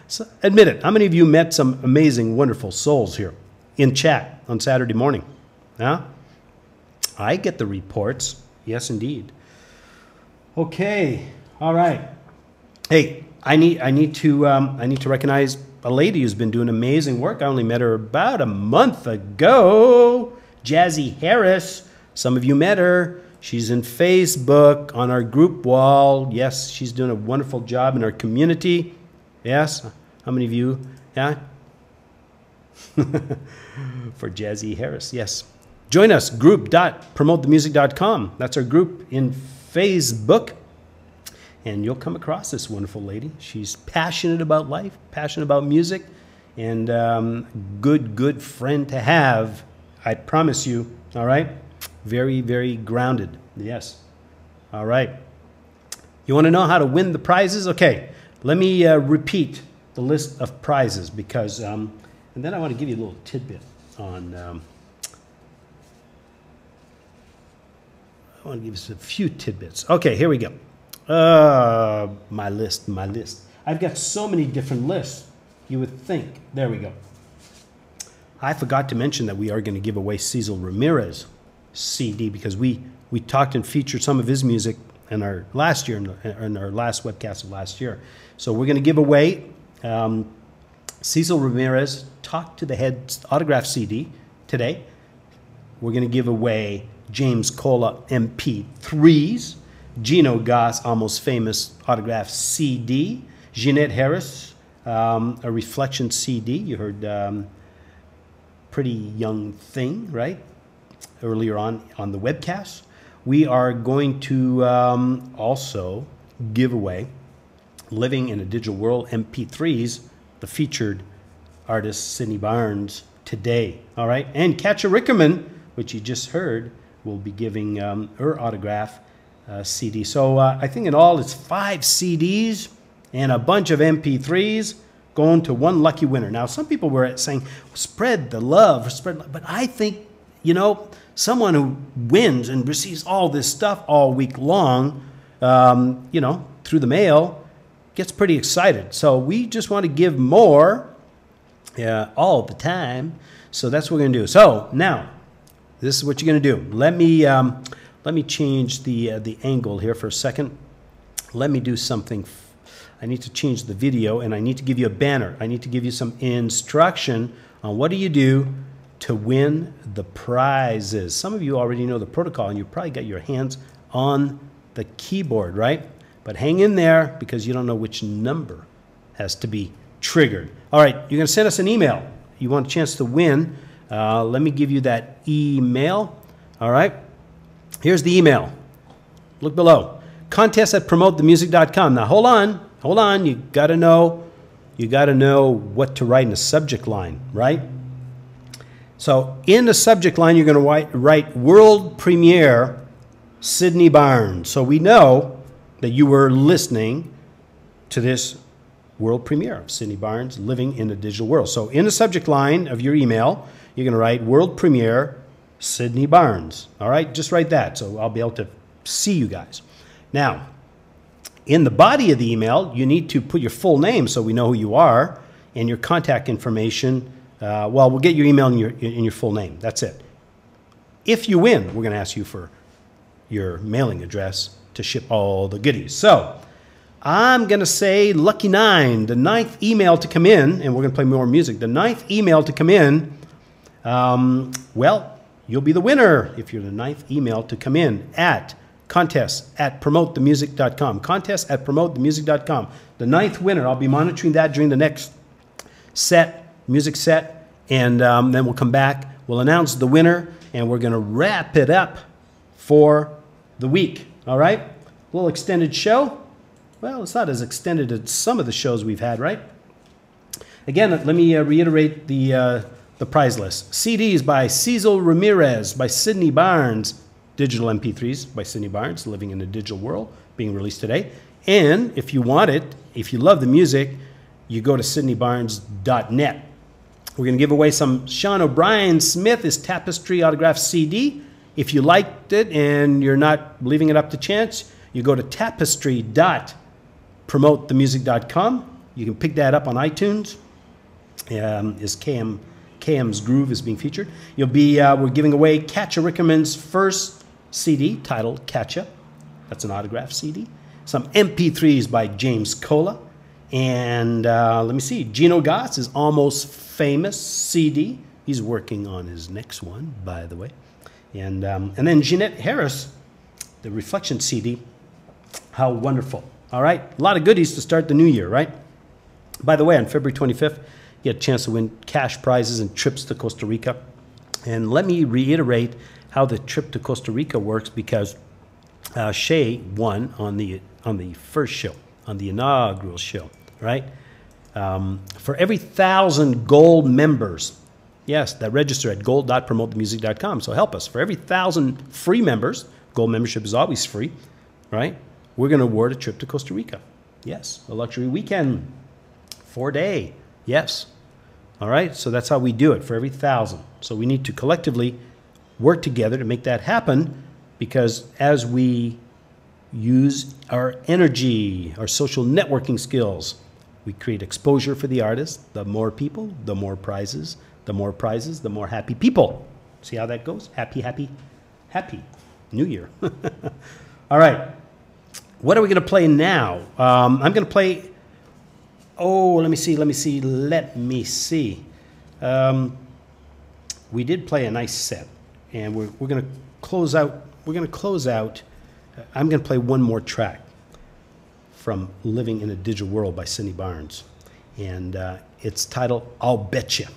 Speaker 2: So admit it. How many of you met some amazing, wonderful souls here in chat on Saturday morning? Huh? I get the reports. Yes, indeed. Okay. All right. Hey, I need to recognize a lady who's been doing amazing work. I only met her about a month ago. Jessy Harris. Some of you met her. She's in Facebook on our group wall. Yes, she's doing a wonderful job in our community. Yes? How many of you? Yeah? For Jessy Harris, yes. Join us, group.promotethemusic.com. That's our group in Facebook. And you'll come across this wonderful lady. She's passionate about life, passionate about music, and good friend to have. I promise you, all right? Very, very grounded, yes. All right. You want to know how to win the prizes? Okay. Let me repeat the list of prizes because, and then I want to give you a little tidbit on, I want to give you a few tidbits. Okay, here we go. My list. I've got so many different lists, you would think. There we go. I forgot to mention that we are going to give away Cecil Ramirez CD because we talked and featured some of his music in our last year, in our last webcast of last year. So we're going to give away Cecil Ramirez Talk to the Head autograph CD today. We're going to give away James Colah MP3s, Gino Goss Almost Famous autograph CD, Jeannette Harris a Reflection CD. You heard Pretty Young Thing, right? Earlier on the webcast. We are going to also give away Living in a Digital World MP3s, the featured artist Sidney Barnes today. All right. And Katja Rieckermann, which you just heard, will be giving her autograph CD. So I think in all it's 5 CDs and a bunch of MP3s going to one lucky winner. Now, some people were saying, spread the love, but I think you know, someone who wins and receives all this stuff all week long, you know, through the mail, gets pretty excited. So we just want to give more all the time. So that's what we're going to do. So now, this is what you're going to do. Let me change the angle here for a second. Let me do something. I need to change the video, and I need to give you a banner. I need to give you some instruction on what do you do to win the prizes. Some of you already know the protocol, and you probably got your hands on the keyboard, right? But hang in there because you don't know which number has to be triggered. All right, you're going to send us an email. You want a chance to win. Let me give you that email. All right, here's the email. Look below. contest@promotethemusic.com. Now hold on. You got to know what to write in the subject line, right? So in the subject line, you're going to write world premiere Sidney Barnes. So we know that you were listening to this world premiere of Sidney Barnes living in the digital world. So in the subject line of your email, you're going to write world premiere Sidney Barnes. All right, just write that so I'll be able to see you guys. Now, in the body of the email, you need to put your full name so we know who you are and your contact information. Well, we'll get your email and your full name. That's it. If you win, we're going to ask you for your mailing address to ship all the goodies. So I'm going to say lucky 9, the 9th email to come in, and we're going to play more music. The 9th email to come in, well, you'll be the winner if you're the 9th email to come in at contest@promotethemusic.com. Contest@promotethemusic.com. The 9th winner, I'll be monitoring that during the next music set, and then we'll come back. We'll announce the winner, and we're going to wrap it up for the week. All right? A little extended show. Well, it's not as extended as some of the shows we've had, right? Again, let me reiterate the prize list. CDs by Cecil Ramirez, by Sidney Barnes. Digital MP3s by Sidney Barnes, living in the digital world, being released today. And if you want it, if you love the music, you go to sydneybarnes.net. We're going to give away some Sean O'Brien Smith, his Tapestry autographed CD. If you liked it and you're not leaving it up to chance, you go to tapestry.promotethemusic.com. You can pick that up on iTunes. KM's Groove is being featured. We're giving away Katja Rieckermann's first CD titled Katja. That's an autographed CD. Some MP3s by James Colah. And let me see, Gino Goss is Almost Famous CD. He's working on his next one, by the way. And then Jeannette Harris, the Reflection CD. How wonderful. All right, a lot of goodies to start the new year, right? By the way, on February 25th, you get a chance to win cash prizes and trips to Costa Rica. And let me reiterate how the trip to Costa Rica works, because Shay won on the first show, on the inaugural show, right? For every 1,000 gold members, yes, that register at gold.promotethemusic.com. So help us. For every 1,000 free members, gold membership is always free, right? We're going to award a trip to Costa Rica. Yes, a luxury weekend, 4-day. Yes. All right, so that's how we do it for every 1,000. So we need to collectively work together to make that happen, because as we use our energy, our social networking skills, we create exposure for the artist. The more people, the more prizes. The more prizes, the more happy people. See how that goes? Happy, happy, happy. New Year. All right. What are we going to play now? I'm going to play... Oh, let me see. We did play a nice set, and we're going to close out. I'm going to play one more track from Living in a Digital World by Sidney Barnes, and it's titled "I'll Betcha."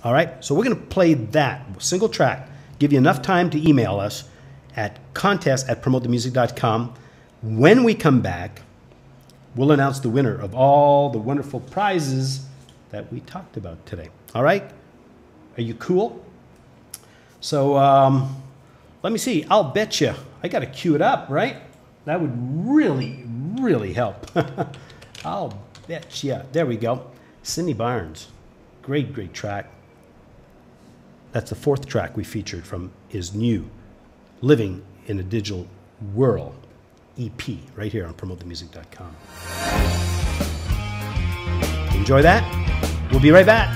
Speaker 2: All right, so we're going to play that single track. Give you enough time to email us at contest@promotethemusic.com. When we come back, we'll announce the winner of all the wonderful prizes that we talked about today. All right? Are you cool? So let me see. I'll bet you. I got to cue it up, right? That would really, really help. I'll bet you. There we go. Sidney Barnes. Great, great track. That's the fourth track we featured from his new Living in a Digital World EP right here on promotethemusic.com. Enjoy that. We'll be right back.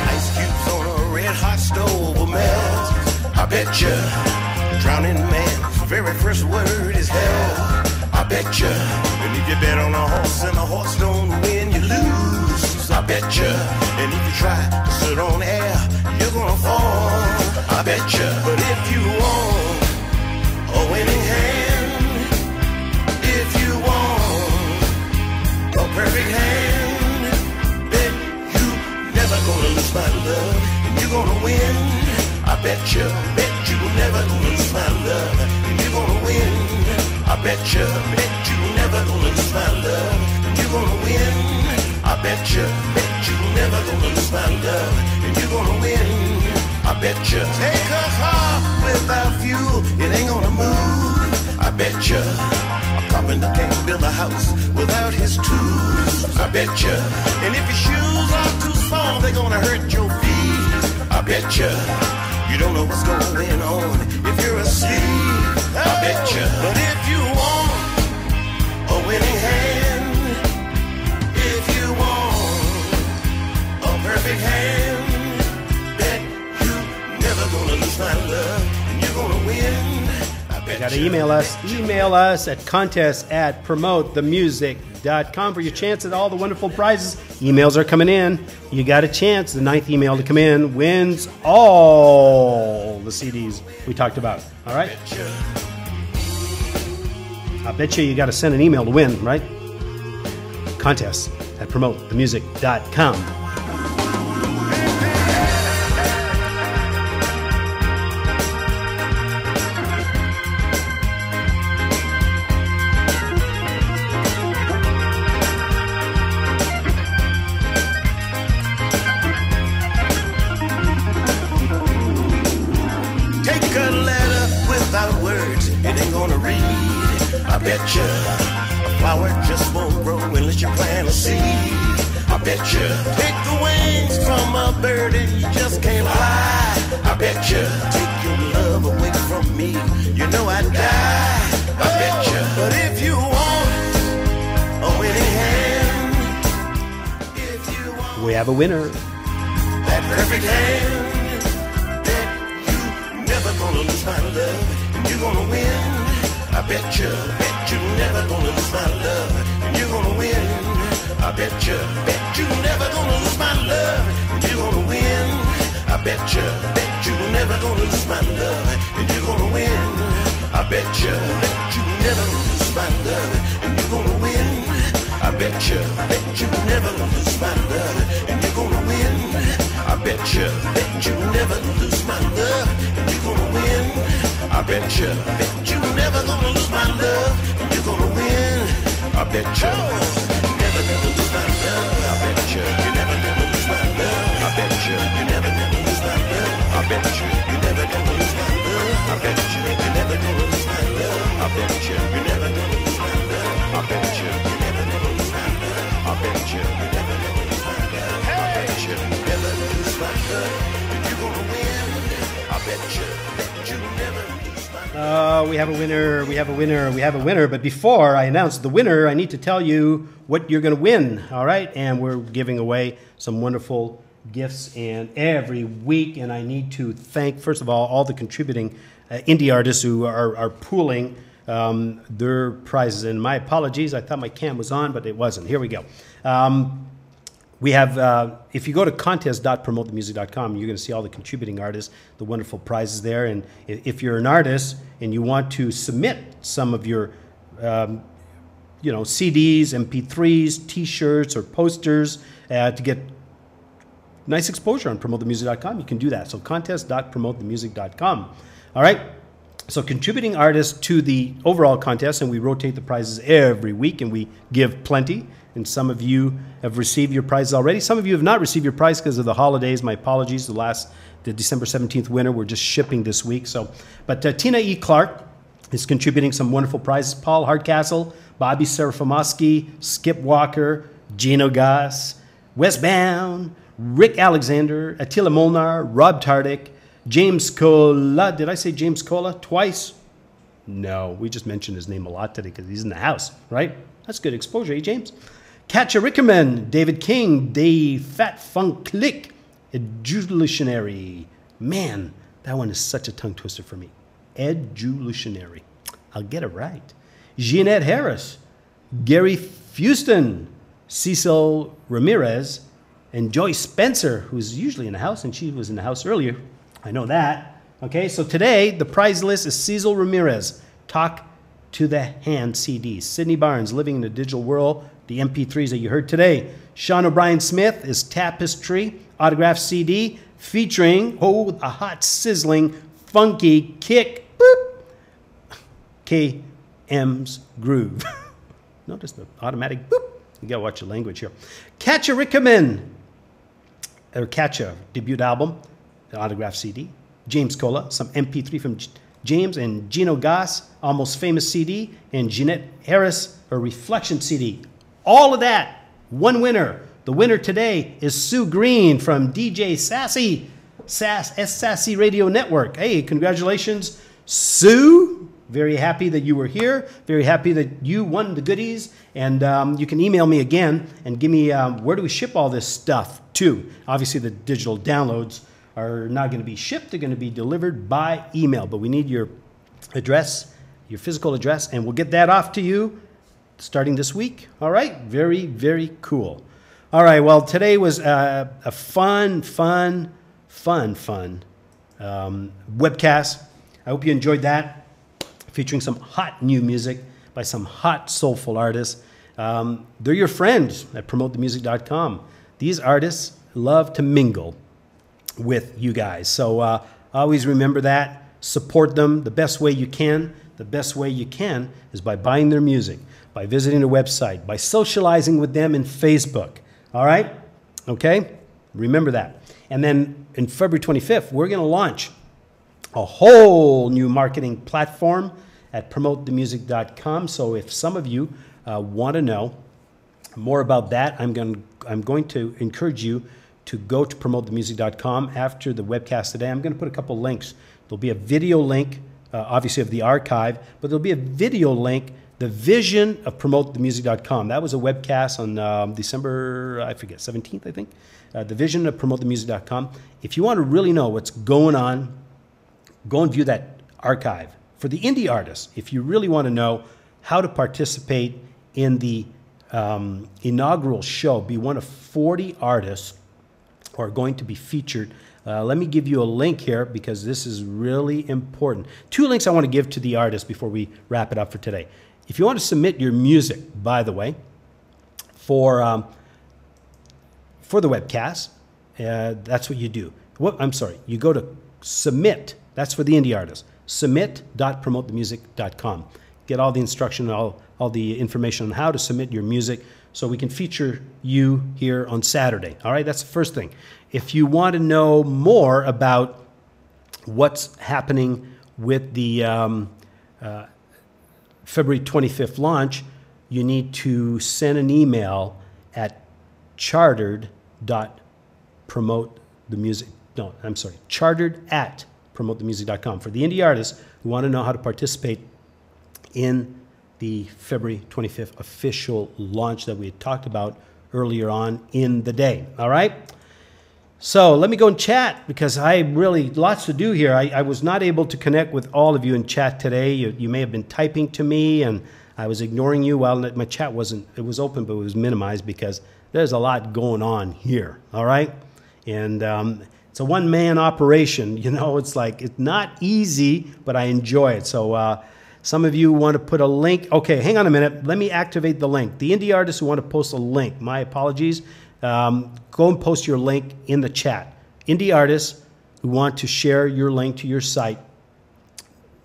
Speaker 6: Ice cubes on a red hot stove will melt. I bet you drowning man's very first word is hell. I bet you. And if you bet on a horse and the horse don't win, you lose. I bet you. And if you try to sit on air, you're gonna fall. I bet you. But if you want a winning hand, if you want a perfect hand, then you never gonna lose my love, and you're gonna win. I bet you never gonna lose my love, and you're gonna win. I bet you never gonna lose my love, and you're gonna win. I bet you never gonna lose my love, and you're gonna win. I bet you take a car without fuel, it ain't gonna move. I bet you a carpenter can't build a house without his tools. I bet you. And if your shoes are too small, they're gonna hurt your feet. I bet you. You don't know what's going on if you're asleep. I bet you. But if you want a winning hand, if you want a perfect hand, bet you never gonna lose my love, and you're gonna win. I bet
Speaker 2: You got to email us. Email us at contest@promotethemusic.com for your chance at all the wonderful prizes. Emails are coming in. You got a chance. The 9th email to come in wins all the CDs we talked about. All right? I bet you got to send an email to win, right? Contest@promotethemusic.com.
Speaker 6: I bet you a flower just won't grow unless you plant a seed. I bet you take the wings from a bird and you just can't fly. I bet you take your love away from me, you know I'd die. I bet you. But if you want a winning hand, if you want
Speaker 2: We have a winner.
Speaker 6: that perfect hand, then you never gonna lose my love, and you're gonna win. I bet you never gonna lose my love, and you're gonna win. I bet you never gonna lose my love, and you're gonna win. I bet you never gonna lose my love, and you're gonna win. I bet you never gonna lose my love, and you're gonna win. I bet you never gonna lose my love, and you're gonna win. I bet you never gonna lose my love, and you're gonna win. I bet you never gonna lose my love, and you're gonna win. I bet you never gonna lose my love. I bet you never gonna lose my love. I bet you never gonna lose my love. I bet you never gonna lose my love. I bet you never gonna lose my love. I bet you never gonna lose my love. I bet you never gonna lose my love. I bet you never gonna lose my love. I bet you never lose my love, and you're gonna win. I bet you never lose my love.
Speaker 2: We have a winner. We have a winner. We have a winner. But before I announce the winner, I need to tell you what you're going to win. All right. And we're giving away some wonderful gifts and every week. And I need to thank, first of all the contributing indie artists who are pooling their prizes. And my apologies. I thought my cam was on, but it wasn't. Here we go. We have, if you go to contest.promotethemusic.com, you're going to see all the contributing artists, the wonderful prizes there. And if you're an artist and you want to submit some of your, CDs, MP3s, T-shirts, or posters to get nice exposure on promotethemusic.com, you can do that. So contest.promotethemusic.com. All right. So contributing artists to the overall contest, and we rotate the prizes every week, and we give plenty. And some of you have received your prizes already. Some of you have not received your prize because of the holidays. My apologies. The December 17th winner, we're just shipping this week. But Tina E. Clark is contributing some wonderful prizes. Paul Hardcastle, Bobby Serafimowski, Skip Walker, Gino Goss, Westbound, Rick Alexander, Attila Molnar, Rob Tardik, James Colah. Did I say James Colah twice? No, we just mentioned his name a lot today because he's in the house, right? That's good exposure, eh, James? Katja Rieckermann, David King, Dave Fat Funk Click, Edulutionary. Man, that one is such a tongue twister for me. Edulutionary. I'll get it right. Jeannette Harris, Gary Fuston, Cecil Ramirez, and Joyce Spencer, who's usually in the house, and she was in the house earlier. I know that. Okay, so today the prize list is Cecil Ramirez, Talk to the Hand CD. Sidney Barnes, Living in the Digital World, the MP3s that you heard today. Sean O'Brien Smith is Tapestry, autographed CD, featuring, a hot, sizzling, funky kick, boop, KM's Groove. Notice the automatic boop. You gotta watch your language here. Katja Rieckermann, or Katja, debut album, the autographed CD. James Colah, some MP3 from James, and Gino Goss, Almost Famous CD, and Jeannette Harris, a Reflection CD. All of that, one winner. The winner today is Sue Green from DJ Sassy, Sassy Radio Network. Hey, congratulations, Sue. Very happy that you were here. Very happy that you won the goodies. And you can email me again and give me where do we ship all this stuff to. Obviously, the digital downloads are not going to be shipped. They're going to be delivered by email. But we need your address, your physical address, and we'll get that off to you starting this week. All right? Very, very cool. All right. Well, today was a fun webcast. I hope you enjoyed that, featuring some hot new music by some hot, soulful artists. They're your friends at PromoteTheMusic.com. These artists love to mingle with you guys. So always remember that. Support them the best way you can. The best way you can is by buying their music, by visiting their website, by socializing with them in Facebook. All right? Okay? Remember that. And then in February 25th, we're going to launch a whole new marketing platform at PromoteTheMusic.com. So if some of you want to know more about that, I'm going to encourage you to go to PromoteTheMusic.com after the webcast today. I'm going to put a couple links. There'll be a video link, obviously of the archive, but there'll be a video link, the vision of PromoteTheMusic.com. That was a webcast on December, I forget, 17th, I think. The vision of PromoteTheMusic.com. If you want to really know what's going on, go and view that archive. For the indie artists, if you really want to know how to participate in the inaugural show, be one of 40 artists who are going to be featured. Let me give you a link here because this is really important. 2 links I want to give to the artists before we wrap it up for today. If you want to submit your music, by the way, for the webcast, that's what you do. You go to submit. That's for the indie artists. Submit.promotethemusic.com. Get all the instruction, all the information on how to submit your music so we can feature you here on Saturday. All right, that's the first thing. If you want to know more about what's happening with the February 25th launch, you need to send an email at chartered@promotethemusic.com. For the indie artists who want to know how to participate in the February 25th official launch that we had talked about earlier on in the day. All right? So let me go and chat because I really, lots to do here. I was not able to connect with all of you in chat today. You may have been typing to me and I was ignoring you. Well, my chat it was open, but it was minimized because there's a lot going on here. All right? And it's a one-man operation. You know, it's not easy, but I enjoy it. So some of you want to put a link. Okay, hang on a minute. Let me activate the link. The indie artists who want to post a link, my apologies. Go and post your link in the chat. Indie artists who want to share your link to your site,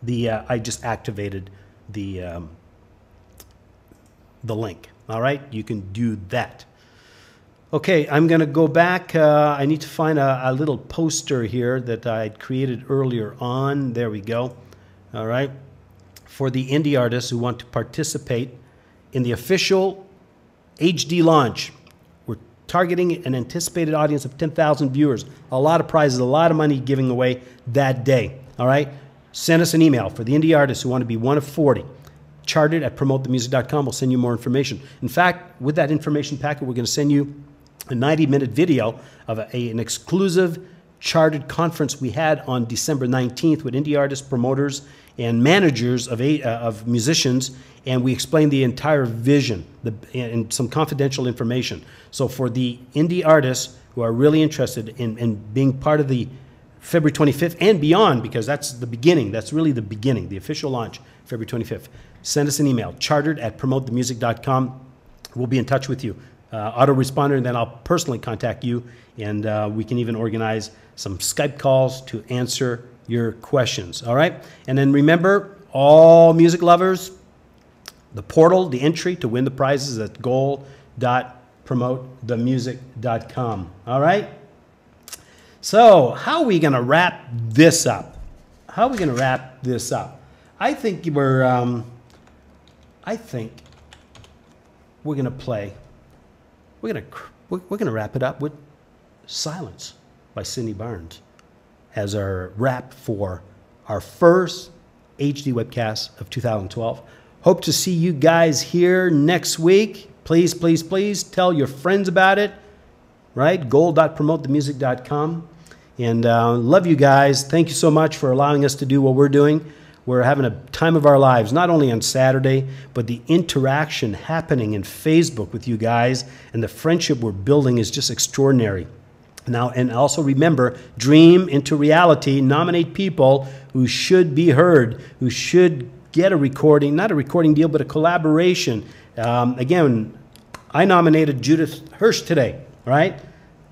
Speaker 2: I just activated the link. All right, you can do that. Okay, I'm going to go back. I need to find a little poster here that I created earlier on. There we go. All right. For the indie artists who want to participate in the official HD launch. We're targeting an anticipated audience of 10,000 viewers. A lot of prizes, a lot of money giving away that day. All right? Send us an email for the indie artists who want to be one of 40. Chartered at promotethemusic.com. We'll send you more information. In fact, with that information packet, we're going to send you a 90-minute video of an exclusive chartered conference we had on December 19th with indie artists, promoters, and managers of musicians, and we explained the entire vision and some confidential information. So for the indie artists who are really interested in being part of the February 25th and beyond, because that's the beginning, that's really the beginning, the official launch, February 25th, send us an email, chartered at promotethemusic.com. We'll be in touch with you. Autoresponder, and then I'll personally contact you, and we can even organize some Skype calls to answer your questions, all right? And then remember, all music lovers, the portal, the entry to win the prizes at goal.promotethemusic.com, all right? So how are we going to wrap this up? How are we going to wrap this up? I think we're going to play. We're going to wrap it up with Silence by Sidney Barnes as our wrap for our first HD webcast of 2012. Hope to see you guys here next week. Please, please, please tell your friends about it, right? goal.promotethemusic.com. And love you guys. Thank you so much for allowing us to do what we're doing. We're having a time of our lives, not only on Saturday, but the interaction happening in Facebook with you guys and the friendship we're building is just extraordinary. Now, and also remember, dream into reality. Nominate people who should be heard, who should get a recording, not a recording deal, but a collaboration. Again, I nominated Judith Hirsch today, right?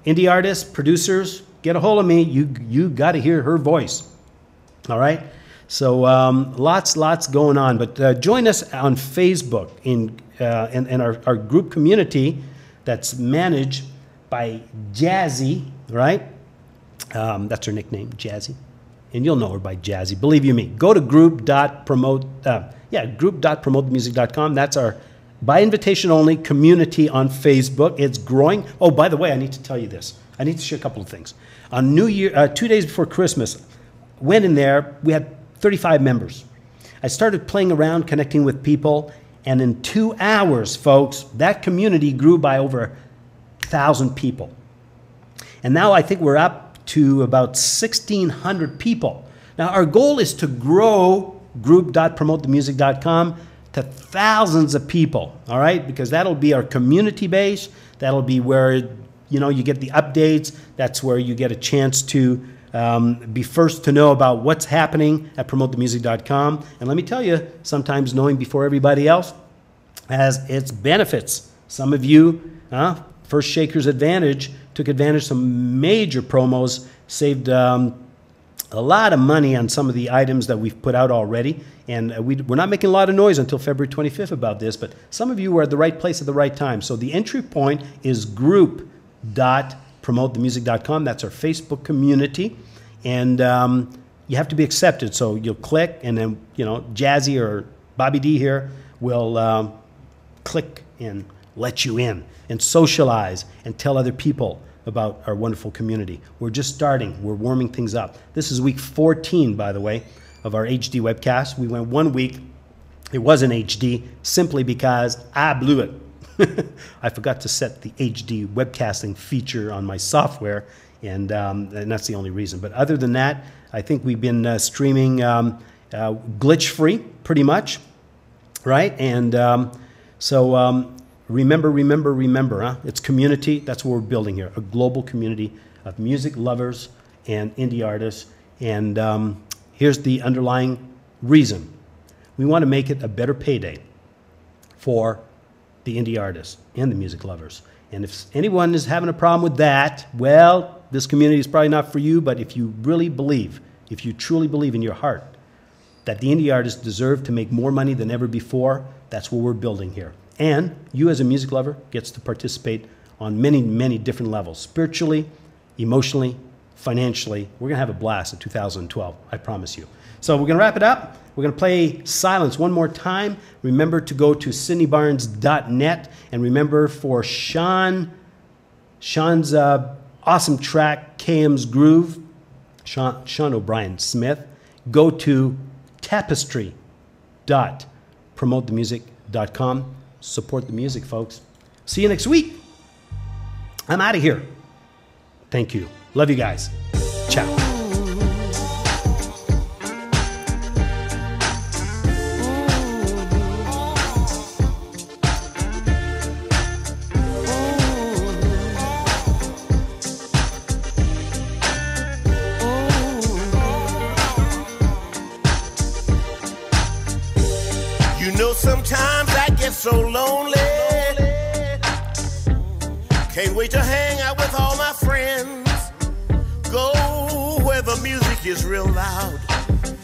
Speaker 2: Indie artists, producers, get a hold of me. You got to hear her voice, all right? So lots going on. But join us on Facebook in our group community that's managed by Jazzy, right? That's her nickname, Jazzy. And you'll know her by Jazzy. Believe you me. Go to group.promotethemusic.com. That's our by invitation only community on Facebook. It's growing. Oh, by the way, I need to tell you this. I need to share a couple of things. On New Year, 2 days before Christmas, went in there. We had 35 members. I started playing around, connecting with people, and in 2 hours, folks, that community grew by over 1,000 people. And now I think we're up to about 1,600 people. Now our goal is to grow group.promotethemusic.com to thousands of people, all right? Because that'll be our community base. That'll be where, you know, you get the updates. That's where you get a chance to be first to know about what's happening at promotethemusic.com. And let me tell you, sometimes knowing before everybody else has its benefits. Some of you, First Shakers Advantage, took advantage of some major promos, saved a lot of money on some of the items that we've put out already. And we're not making a lot of noise until February 25th about this, but some of you were at the right place at the right time. So the entry point is group.promotethemusic.com. That's our Facebook community. And you have to be accepted. So you'll click, and then, you know, Jazzy or Bobby D here will click and let you in and socialize and tell other people about our wonderful community. We're just starting. We're warming things up. This is week 14, by the way, of our HD webcast. We went 1 week. It wasn't HD simply because I blew it. I forgot to set the HD webcasting feature on my software, and that's the only reason. But other than that, I think we've been streaming glitch-free, pretty much, right? And remember, it's community. That's what we're building here, a global community of music lovers and indie artists. And here's the underlying reason. We want to make it a better payday for the indie artists and the music lovers. And if anyone is having a problem with that, well, this community is probably not for you, but if you really believe, if you truly believe in your heart that the indie artists deserve to make more money than ever before, that's what we're building here. And you as a music lover gets to participate on many, many different levels, spiritually, emotionally, financially. We're going to have a blast in 2012, I promise you. So we're going to wrap it up. We're going to play Silence one more time. Remember to go to sydneybarnes.net, and remember for Sean's awesome track, KM's Groove, Sean O'Brien Smith, go to tapestry.promotethemusic.com. Support the music, folks. See you next week. I'm out of here. Thank you. Love you guys. Ciao.
Speaker 4: Sometimes I get so lonely. Can't wait to hang out with all my friends. Go where the music is real loud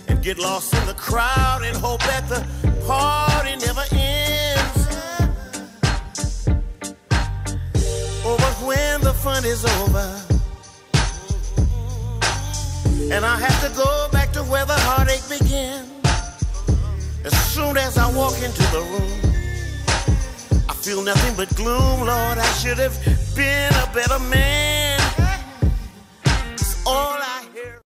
Speaker 4: and get lost in the crowd and hope that the party never ends. Oh, but when the fun is over and I have to go back to where the heartache began, as soon as I walk into the room, I feel nothing but gloom. Lord, I should have been a better man. It's all I hear.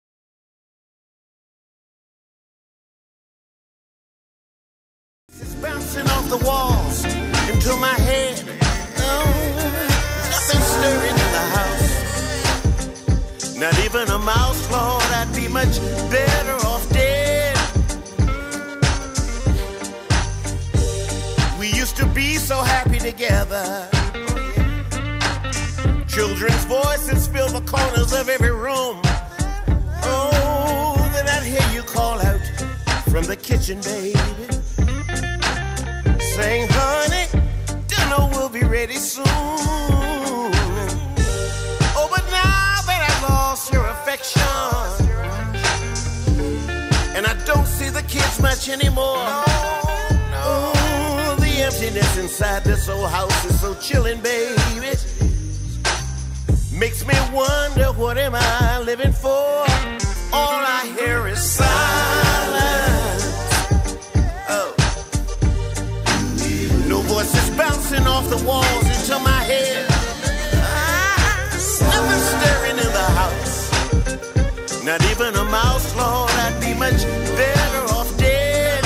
Speaker 4: It's bouncing off the walls into my head. Oh, nothing stirring in the house. Not even a mouse, Lord, I'd be much better off dead. We used to be so happy together. Children's voices fill the corners of every room. Oh, then I'd hear you call out from the kitchen, baby, saying, honey, dinner will be ready soon. Oh, but now that I've lost your affection and I don't see the kids much anymore, the emptiness inside this old house is so chilling, baby. Makes me wonder, what am I living for? All I hear is silence. Oh, no voices bouncing off the walls into my head. Nothing stirring in the house. Not even a mouse, Lord, I'd be much better off dead.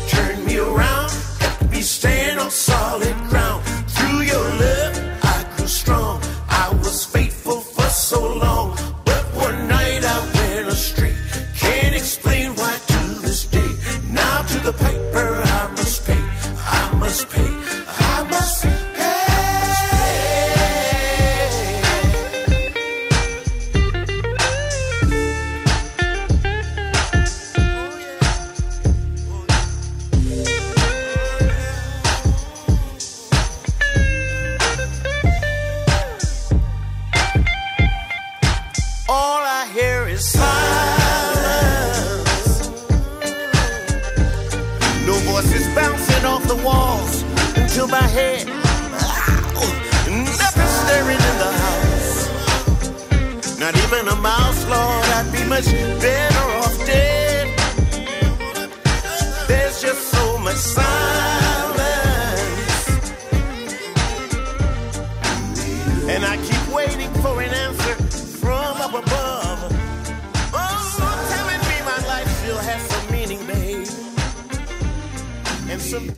Speaker 4: Turn me around, help me stand on solid ground. Through your love, I grew strong. I was faithful for so long, but one night I went astray. Can't explain why to this day. Now to the piper I must pay. I must pay. I must pay. The walls into my head. Nothing stirring in the house. Not even a mouse, Lord, I'd be much better off dead. There's just so much silence, and I keep waiting for an answer from up above. Oh, telling me my life still has some meaning, babe, and some